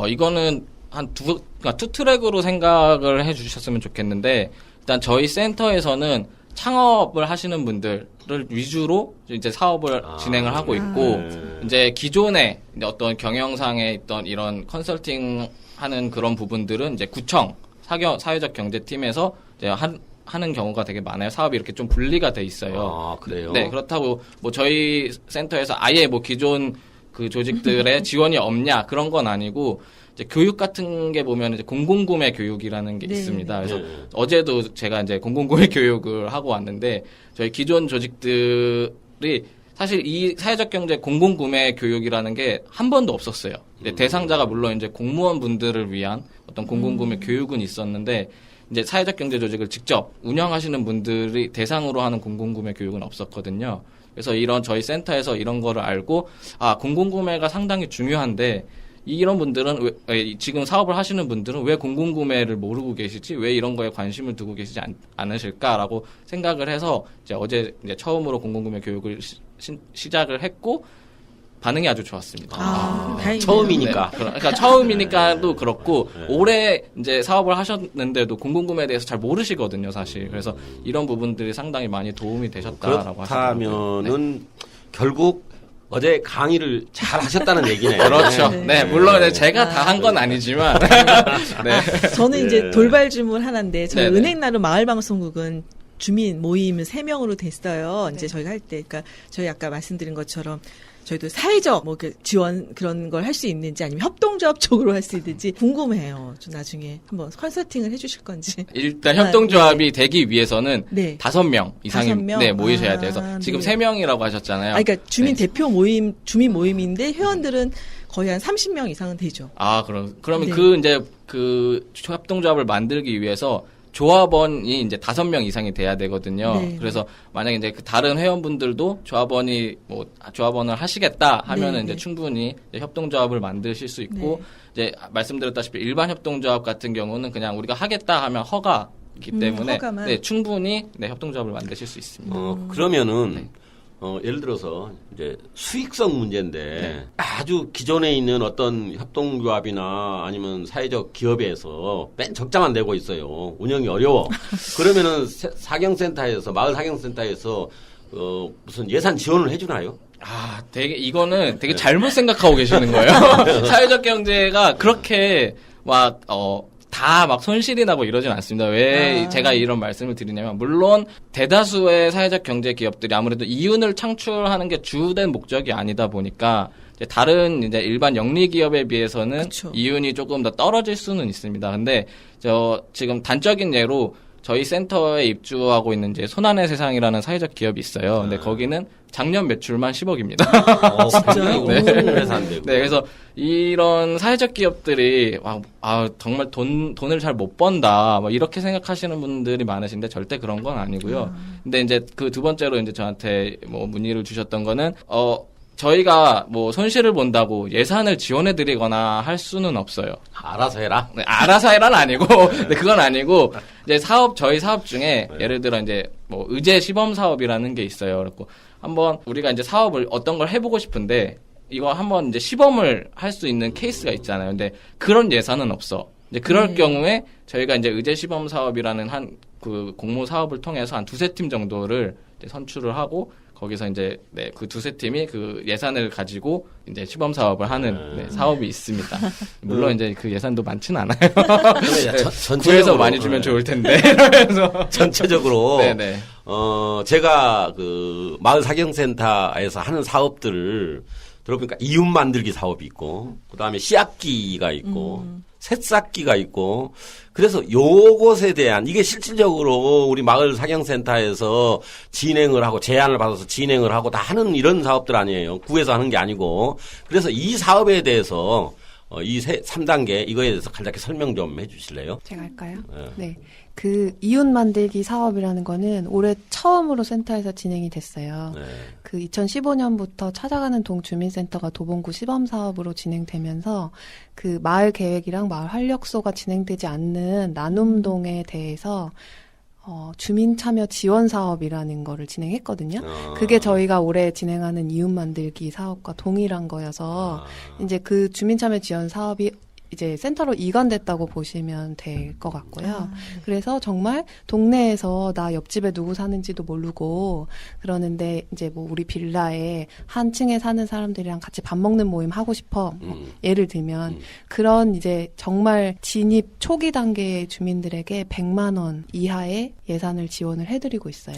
이거는 그러니까 투 트랙으로 생각을 해주셨으면 좋겠는데 일단 저희 센터에서는 창업을 하시는 분들을 위주로 이제 사업을 진행을 하고 있고 이제 기존에 이제 어떤 경영상에 있던 이런 컨설팅 하는 그런 부분들은 이제 구청 사회적 경제팀에서 이제 하는 경우가 되게 많아요. 사업이 이렇게 좀 분리가 돼 있어요. 그래요? 네, 그렇다고 뭐 저희 센터에서 아예 뭐 기존 그 조직들의 지원이 없냐 그런 건 아니고 이제 교육 같은 게 보면 이제 공공구매 교육이라는 게 네. 있습니다. 그래서 네. 어제도 제가 이제 공공구매 교육을 하고 왔는데 저희 기존 조직들이 사실 이 사회적 경제 공공구매 교육이라는 게 한 번도 없었어요. 근데 대상자가 물론 이제 공무원분들을 위한 어떤 공공구매 교육은 있었는데 이제 사회적 경제 조직을 직접 운영하시는 분들이 대상으로 하는 공공구매 교육은 없었거든요. 그래서 이런 저희 센터에서 이런 거를 알고 공공구매가 상당히 중요한데 이런 분들은 지금 사업을 하시는 분들은 왜 공공구매를 모르고 계시지? 왜 이런 거에 관심을 두고 계시지 않으실까라고 생각을 해서 이제 어제 이제 처음으로 공공구매 교육을 시작을 했고 반응이 아주 좋았습니다. 다행이네요. 처음이니까. 네, 그러니까 처음이니까도 그렇고 네. 올해 이제 사업을 하셨는데도 공공구매에 대해서 잘 모르시거든요, 사실. 그래서 이런 부분들이 상당히 많이 도움이 되셨다라고 하시더라고요. 그렇다면은 결국 어제 강의를 잘 하셨다는 얘기네요. 그렇죠. 네. 네, 물론 이제 제가 다 한 건 아니지만. 네. 저는 네. 이제 돌발 질문 하나인데 저희 네네. 은행나루 마을방송국은 주민 모임 3명으로 됐어요. 이제 저희가 할 때, 그러니까 저희 아까 말씀드린 것처럼 저희도 사회적 뭐 지원 그런 걸 할 수 있는지 아니면 협동조합 쪽으로 할 수 있는지 궁금해요. 좀 나중에 한번 컨설팅을 해주실 건지. 일단 협동조합이 되기 위해서는 네. 5명 이상이 5명? 네, 모이셔야 돼서 지금 네. 3명이라고 하셨잖아요. 그러니까 주민 네. 대표 모임, 주민 모임인데 회원들은 거의 한 30명 이상은 되죠. 그러면 네. 이제 협동조합을 만들기 위해서 조합원이 이제 5명 이상이 돼야 되거든요. 네. 그래서 만약에 이제 그 다른 회원분들도 조합원을 하시겠다 하면은 네, 이제 네. 충분히 이제 협동조합을 만드실 수 있고 이제 말씀드렸다시피 일반 협동조합 같은 경우는 그냥 우리가 하겠다 하면 허가이기 때문에 허가만. 네, 충분히 네, 협동조합을 만드실 수 있습니다. 그러면은 네. 예를 들어서 이제 수익성 문제인데 네. 아주 기존에 있는 어떤 협동조합이나 아니면 사회적 기업에서 맨 적자만 내고 있어요. 운영이 어려워. 그러면은 사경센터에서 마을 사경센터에서 무슨 예산 지원을 해주나요? 이거는 되게 잘못 생각하고 계시는 거예요. 사회적 경제가 그렇게 다 막 손실이 나고 이러진 않습니다. 왜 제가 이런 말씀을 드리냐면, 물론 대다수의 사회적 경제 기업들이 아무래도 이윤을 창출하는 게 주된 목적이 아니다 보니까 이제 다른 이제 일반 영리 기업에 비해서는 그쵸. 이윤이 조금 더 떨어질 수는 있습니다. 근데 지금 단적인 예로 저희 센터에 입주하고 있는 이제 손안의 세상이라는 사회적 기업이 있어요. 근데 거기는 작년 매출만 10억입니다. 굉장히 네. 회사인데. 네, 그래서 이런 사회적 기업들이 정말 돈을 잘 못 번다, 뭐 이렇게 생각하시는 분들이 많으신데 절대 그런 건 아니고요. 근데 이제 그 두 번째로 이제 저한테 뭐 문의를 주셨던 거는 저희가 뭐 손실을 본다고 예산을 지원해드리거나 할 수는 없어요. 알아서 해라. 네, 알아서 해라는 아니고, 네, 그건 아니고, 이제 저희 사업 중에, 예를 들어 이제, 뭐, 의제 시범 사업이라는 게 있어요. 그래서 한번 우리가 이제 사업을 어떤 걸 해보고 싶은데, 이거 한번 이제 시범을 할 수 있는 케이스가 있잖아요. 근데 그런 예산은 없어. 이제 그럴 경우에 저희가 이제 의제 시범 사업이라는 그 공모 사업을 통해서 한 2-3팀 정도를 이제 선출을 하고, 거기서 이제 그 2-3팀이 그 예산을 가지고 이제 시범 사업을 하는 사업이 있습니다. 물론 이제 그 예산도 많지는 않아요. 구에서 많이 주면 좋을 텐데. 이러면서 전체적으로 네네. 제가 그 마을 사경센터에서 하는 사업들을 들어보니까 이웃 만들기 사업이 있고, 그 다음에 씨앗기가 있고, 새싹기가 있고, 그래서 요것에 대한, 이게 실질적으로 우리 마을 사경센터에서 진행을 하고, 제안을 받아서 진행을 하고 다 하는 이런 사업들 아니에요. 구에서 하는 게 아니고. 그래서 이 사업에 대해서, 이 3단계, 이거에 대해서 간략히 설명 좀 해 주실래요? 제가 할까요? 네. 네. 그 이웃 만들기 사업이라는 거는 올해 처음으로 센터에서 진행이 됐어요. 네. 그 2015년부터 찾아가는 동 주민센터가 도봉구 시범 사업으로 진행되면서 그 마을 계획이랑 마을 활력소가 진행되지 않는 나눔동에 대해서 주민 참여 지원 사업이라는 거를 진행했거든요. 그게 저희가 올해 진행하는 이웃 만들기 사업과 동일한 거여서 이제 그 주민 참여 지원 사업이 이제 센터로 이관됐다고 보시면 될 것 같고요. 그래서 정말 동네에서 나 옆집에 누구 사는지도 모르고 그러는데 이제 뭐 우리 빌라에 한 층에 사는 사람들이랑 같이 밥 먹는 모임 하고 싶어. 예를 들면 그런 이제 정말 진입 초기 단계의 주민들에게 100만 원 이하의 예산을 지원을 해드리고 있어요.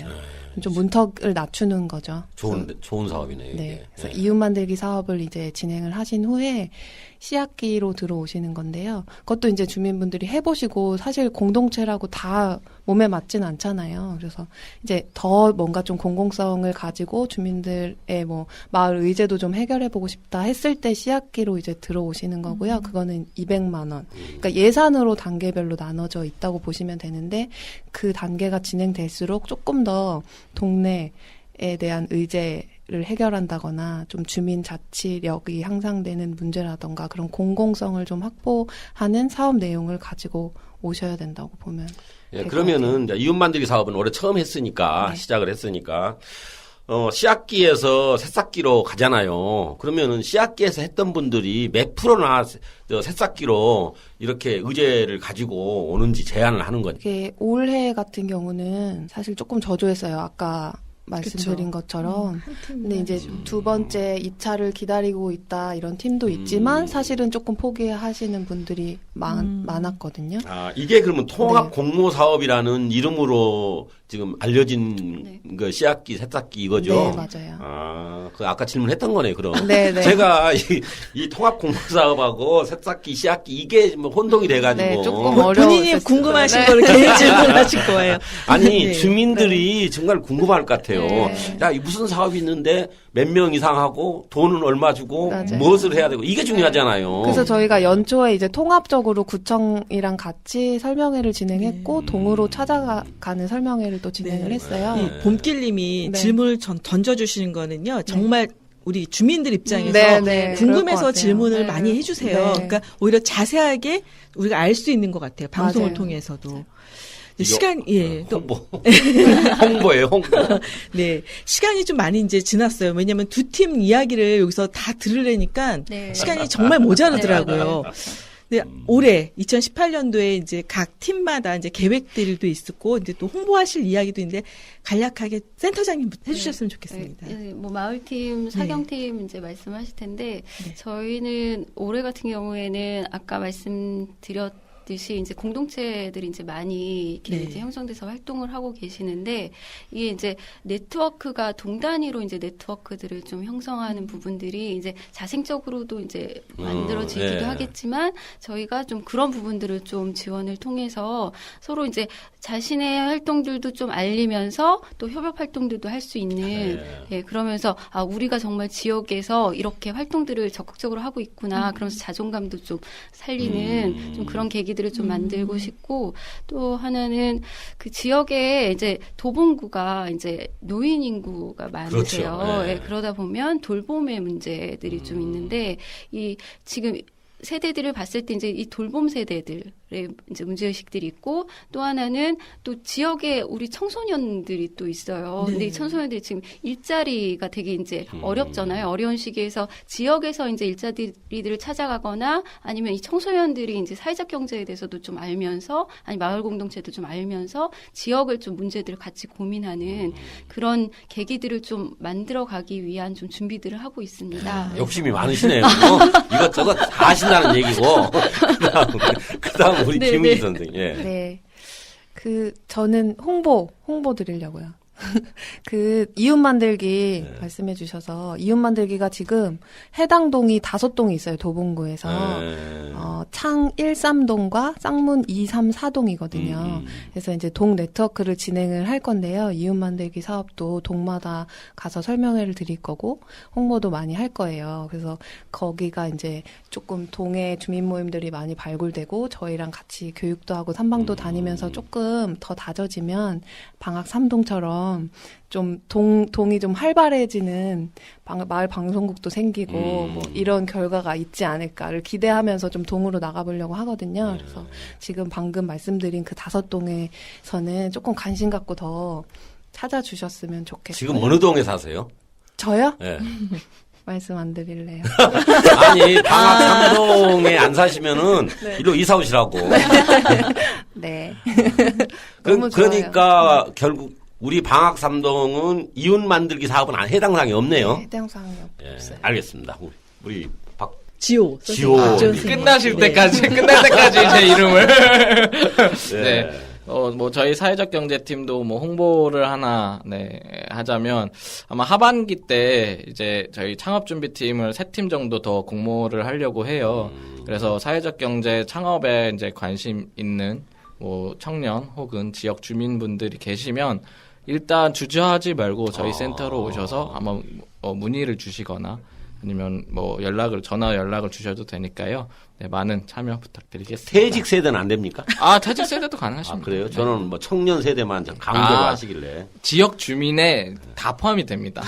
좀 문턱을 낮추는 거죠. 좋은 사업이네요. 네. 이게. 그래서 이웃 만들기 사업을 이제 진행을 하신 후에 씨앗기로 들어오시는 건데요. 그것도 이제 주민분들이 해보시고 사실 공동체라고 다 몸에 맞진 않잖아요. 그래서 이제 더 뭔가 좀 공공성을 가지고 주민들의 뭐 마을 의제도 좀 해결해보고 싶다 했을 때 씨앗기로 이제 들어오시는 거고요. 그거는 200만 원. 그러니까 예산으로 단계별로 나눠져 있다고 보시면 되는데 그 단계가 진행될수록 조금 더 동네에 대한 의제를 해결한다거나 좀 주민 자치력이 향상되는 문제라던가 그런 공공성을 좀 확보하는 사업 내용을 가지고 오셔야 된다고 보면 예, 그러면은 이제 이웃 만들기 사업은 올해 처음 했으니까 네. 시작을 했으니까 씨앗기에서 새싹기로 가잖아요. 그러면은 씨앗기에서 했던 분들이 몇 프로나 새싹기로 이렇게 의제를 가지고 오는지 제안을 하는 거죠. 이게 올해 같은 경우는 사실 조금 저조했어요. 아까 말씀드린 그쵸. 것처럼. 근데 이제 두 번째 2차를 기다리고 있다 이런 팀도 있지만 사실은 조금 포기하시는 분들이 많았거든요. 아, 이게 그러면 통합 네. 공모 사업이라는 이름으로 지금 알려진 네. 그 씨앗기, 새싹기 이거죠? 네, 맞아요. 아, 그 아까 질문했던 거네, 그럼. 네, 네. 제가 이 통합 공모 사업하고 새싹기, 씨앗기 이게 뭐 혼동이 돼가지고. 네, 조금 본인이 어려웠었어요. 궁금하신 네. 거를 개인 질문하실 거예요. 아니, 네. 주민들이 정말 궁금할 것 같아요. 네. 야, 이 무슨 사업이 있는데 몇 명 이상 하고 돈은 얼마 주고 맞아요. 무엇을 해야 되고 이게 중요하잖아요. 그래서 저희가 연초에 이제 통합적으로 구청이랑 같이 설명회를 진행했고 동으로 찾아가는 설명회를 또 진행을 네. 했어요. 이 봄길님이 네. 질문을 던져주시는 거는요. 정말 우리 주민들 입장에서 네, 네. 그럴 것 궁금해서 같아요. 질문을 네. 많이 해주세요. 네. 그러니까 오히려 자세하게 우리가 알 수 있는 것 같아요. 방송을 맞아요. 통해서도. 이거, 시간, 예. 또, 홍보. 홍보예요, 홍보. 네. 시간이 좀 많이 이제 지났어요. 왜냐면 두 팀 이야기를 여기서 다 들으려니까 네. 시간이 정말 모자르더라고요. 네, 네, 올해 2018년도에 이제 각 팀마다 이제 계획들도 있었고 이제 또 홍보하실 이야기도 있는데 간략하게 센터장님 해주셨으면 좋겠습니다. 네, 뭐 마을팀, 사경팀 이제 말씀하실 텐데 네. 저희는 올해 같은 경우에는 아까 말씀드렸듯이 이제 공동체들이 이제 많이 이렇게 네. 이제 형성돼서 활동을 하고 계시는데 이게 이제 네트워크가 동단위로 이제 네트워크들을 좀 형성하는 부분들이 이제 자생적으로도 이제 만들어지기도 네. 하겠지만 저희가 좀 그런 부분들을 좀 지원을 통해서 서로 이제 자신의 활동들도 좀 알리면서 또 협업 활동들도 할 수 있는 네. 예, 그러면서 아 우리가 정말 지역에서 이렇게 활동들을 적극적으로 하고 있구나 그러면서 자존감도 좀 살리는 좀 그런 계기들을 좀 만들고 싶고 또 하나는 그 지역에 이제 도봉구가 이제 노인 인구가 많으세요. 그렇죠. 네. 예, 그러다 보면 돌봄의 문제들이 좀 있는데 이 지금 세대들을 봤을 때 이제 이 돌봄 세대들의 이제 문제의식들이 있고 또 하나는 또 지역에 우리 청소년들이 또 있어요. 네. 근데 이 청소년들이 지금 일자리가 되게 이제 어렵잖아요. 어려운 시기에서 지역에서 이제 일자리들을 찾아가거나 아니면 이 청소년들이 이제 사회적 경제에 대해서도 좀 알면서 아니 마을 공동체도 좀 알면서 지역을 좀 문제들을 같이 고민하는 그런 계기들을 좀 만들어 가기 위한 좀 준비들을 하고 있습니다. 욕심이 많으시네요. 이것저것 다 하신다는 얘기고. 그다음 우리 네, 김은희 네. 선생님. 예. 네. 저는 홍보 드리려고요. 이웃 만들기 네. 말씀해 주셔서, 이웃 만들기가 지금 해당 동이 5동이 있어요, 도봉구에서. 네. 창 13동과 쌍문 234동이거든요. 그래서 이제 동 네트워크를 진행을 할 건데요. 이웃 만들기 사업도 동마다 가서 설명회를 드릴 거고, 홍보도 많이 할 거예요. 그래서 거기가 이제 조금 동해 주민 모임들이 많이 발굴되고, 저희랑 같이 교육도 하고 삼방도 다니면서 조금 더 다져지면 방학 3동처럼 좀 동이 좀 활발해지는 마을 방송국도 생기고 뭐 이런 결과가 있지 않을까를 기대하면서 좀 동으로 나가보려고 하거든요. 그래서 지금 방금 말씀드린 그 5동에서는 조금 관심 갖고 더 찾아주셨으면 좋겠어요. 지금 어느 동에 사세요? 저요? 예. 말씀 안 드릴래요. 아니, 방학 3동에 안 사시면은 일로 이사 오시라고. 네. 너무 좋아요. 그러니까 결국 우리 방학 3동은 이웃 만들기 사업은 해당 사항이 없네요. 네, 해당 사항이 예, 없어요. 알겠습니다. 우리 지호. 지호. 선생님. 끝나실 네. 때까지 끝날 때까지 제 이름을 예. 네. 뭐 저희 사회적 경제팀도 뭐 홍보를 하나 하자면 아마 하반기 때 이제 저희 창업 준비팀을 3팀 정도 더 공모를 하려고 해요. 그래서 사회적 경제 창업에 이제 관심 있는 뭐 청년 혹은 지역 주민분들이 계시면 일단 주저하지 말고 저희 센터로 오셔서 아마 문의를 주시거나 아니면 뭐 전화 연락을 주셔도 되니까요. 네, 많은 참여 부탁드리겠습니다. 퇴직 세대는 안 됩니까? 퇴직 세대도 아, 가능하십니다. 그래요? 저는 뭐 청년 세대만 강조를 하시길래. 지역 주민에 다 포함이 됩니다.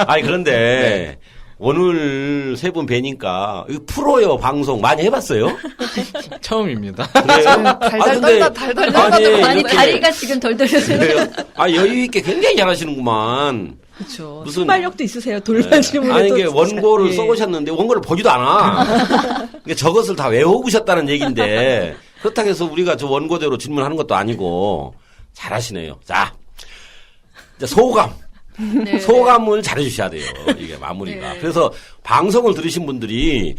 아니, 그런데 오늘 세 분 뵈니까 이거 프로요 방송 많이 해봤어요? 처음입니다. 그래요? 달달 떨다 아니, 많이 이렇게- 다리가 지금 덜 떨려서 그래요? 여유 있게 굉장히 잘하시는구만. 그렇죠. 무슨- 순발력도 있으세요. 돌발 질문에 아니, 또 이게 진짜. 원고를 예. 써오셨는데 원고를 보지도 않아. 그러니까 저것을 다 외워오셨다는 얘기인데 그렇다고 해서 우리가 저 원고대로 질문하는 것도 아니고 잘하시네요. 자, 이제 소감. 네. 소감을 잘해주셔야 돼요. 이게 마무리가. 네. 그래서 방송을 들으신 분들이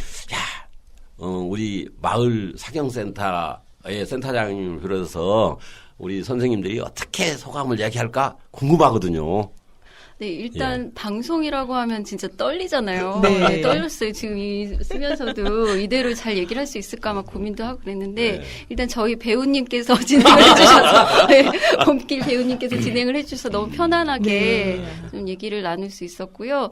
우리 마을 사경센터의 센터장님을 비롯해서 우리 선생님들이 어떻게 소감을 얘기할까 궁금하거든요. 네, 일단 방송이라고 하면 진짜 떨리잖아요. 네. 떨렸어요. 지금 쓰면서도 이대로 잘 얘기를 할 수 있을까 막 고민도 하고 그랬는데 네. 일단 저희 배우님께서 진행을 해주셔서 네, 범길 배우님께서 진행을 해주셔서 너무 편안하게 네. 좀 얘기를 나눌 수 있었고요.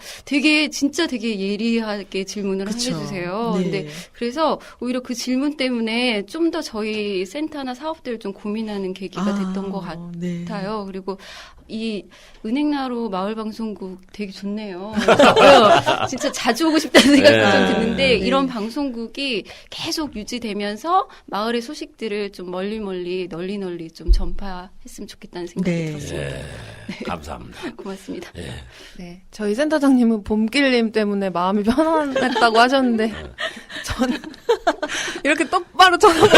진짜 되게 예리하게 질문을 그쵸. 해주세요. 네. 근데 그래서 오히려 그 질문 때문에 좀 더 저희 센터나 사업들을 좀 고민하는 계기가 됐던 것 네. 같아요. 그리고 이 은행나루 마을방송국 되게 좋네요. 진짜 자주 오고 싶다는 생각도 네. 좀 드는데 네. 이런 방송국이 계속 유지되면서 마을의 소식들을 좀 널리 좀 전파했으면 좋겠다는 생각이 네. 들었습니다. 감사합니다. 고맙습니다. 네, 저희 센터장님은 봄길님 때문에 마음이 편안했다고 하셨는데 저는 이렇게 똑바로 쳐다보고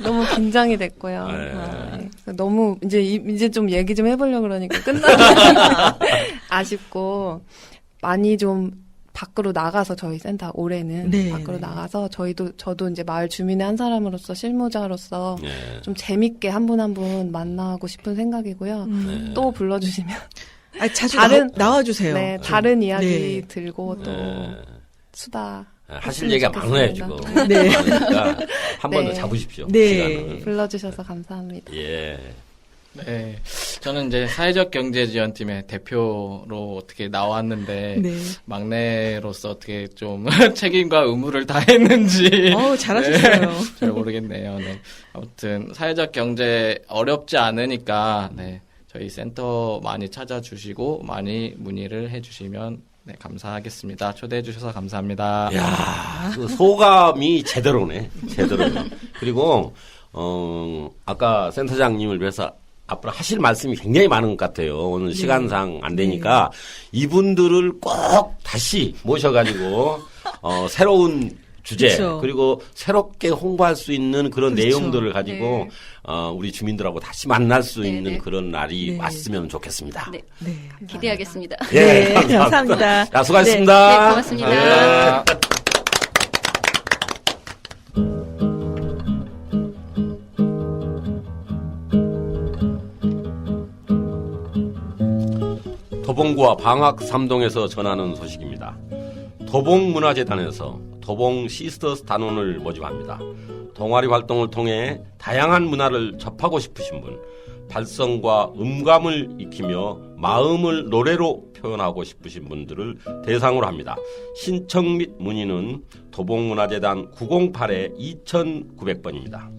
너무 긴장이 됐고요. 네. 너무 이제 좀 얘기 좀 해보려고 그러니까 끝나니까 아쉽고 많이 좀 밖으로 나가서 저희 센터 올해는 네, 밖으로 네. 나가서 저도 이제 마을 주민의 한 사람으로서 실무자로서 네. 좀 재밌게 한 분 한 분 만나고 싶은 생각이고요. 네. 또 불러주시면 자주 다른- 나와주세요. 네, 다른 이야기 네. 들고 또 네. 수다 하실 얘기가 많아요, 지금. 네. 그러니까 한 번 더 네. 잡으십시오. 네. 시간을. 불러주셔서 감사합니다. 예. 네. 저는 이제 사회적 경제지원팀의 대표로 어떻게 나왔는데 네. 막내로서 어떻게 좀 책임과 의무를 다했는지 잘하셨어요. 잘 모르겠네요. 네. 아무튼 사회적 경제 어렵지 않으니까 저희 센터 많이 찾아주시고 많이 문의를 해주시면 감사하겠습니다. 초대해 주셔서 감사합니다. 야, 그 소감이 제대로네. 제대로. 그리고 아까 센터장님을 위해서 앞으로 하실 말씀이 굉장히 많은 것 같아요. 오늘 시간상 안 되니까 이분들을 꼭 다시 모셔가지고 새로운 주제 그쵸. 그리고 새롭게 홍보할 수 있는 그런 그렇죠. 내용들을 가지고 우리 주민들하고 다시 만날 수 네, 있는 네. 그런 날이 네. 왔으면 좋겠습니다. 네, 네. 기대하겠습니다. 예, 네, 감사합니다. 자, 수고하셨습니다. 네, 고맙습니다. 감사합니다. 도봉구와 방학 삼동에서 전하는 소식입니다. 도봉문화재단에서 도봉 시스터스 단원을 모집합니다. 동아리 활동을 통해 다양한 문화를 접하고 싶으신 분, 발성과 음감을 익히며 마음을 노래로 표현하고 싶으신 분들을 대상으로 합니다. 신청 및 문의는 도봉문화재단 908-2900번입니다.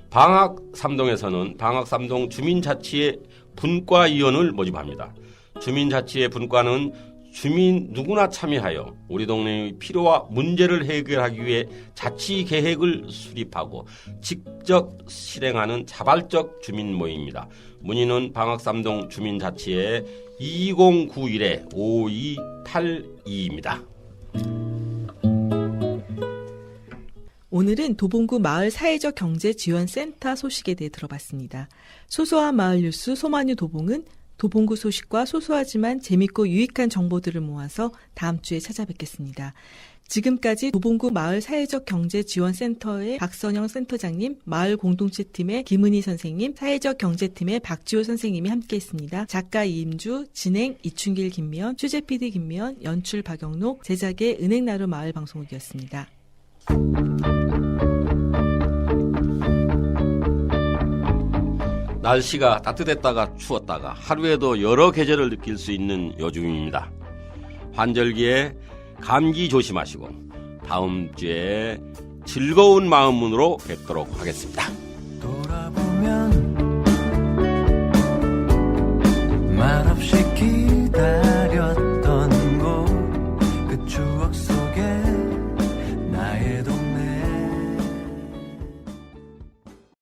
방학삼동에서는 방학삼동 주민자치회 분과위원을 모집합니다. 주민자치회 분과는 주민 누구나 참여하여 우리 동네의 필요와 문제를 해결하기 위해 자치 계획을 수립하고 직접 실행하는 자발적 주민 모임입니다. 문의는 방학삼동 주민자치회 2091-5282입니다. 오늘은 도봉구 마을 사회적 경제 지원센터 소식에 대해 들어봤습니다. 소소한 마을 뉴스 소마뉴 도봉은 도봉구 소식과 소소하지만 재밌고 유익한 정보들을 모아서 다음 주에 찾아뵙겠습니다. 지금까지 도봉구 마을 사회적 경제 지원센터의 박선영 센터장님, 마을 공동체팀의 김은희 선생님, 사회적 경제팀의 박지호 선생님이 함께했습니다. 작가 이임주, 진행 이춘길 김미연, 취재 PD 김미연, 연출 박영록, 제작의 은행나루 마을 방송국이었습니다. 날씨가 따뜻했다가 추웠다가 하루에도 여러 계절을 느낄 수 있는 요즘입니다. 환절기에 감기 조심하시고 다음 주에 즐거운 마음으로 뵙도록 하겠습니다.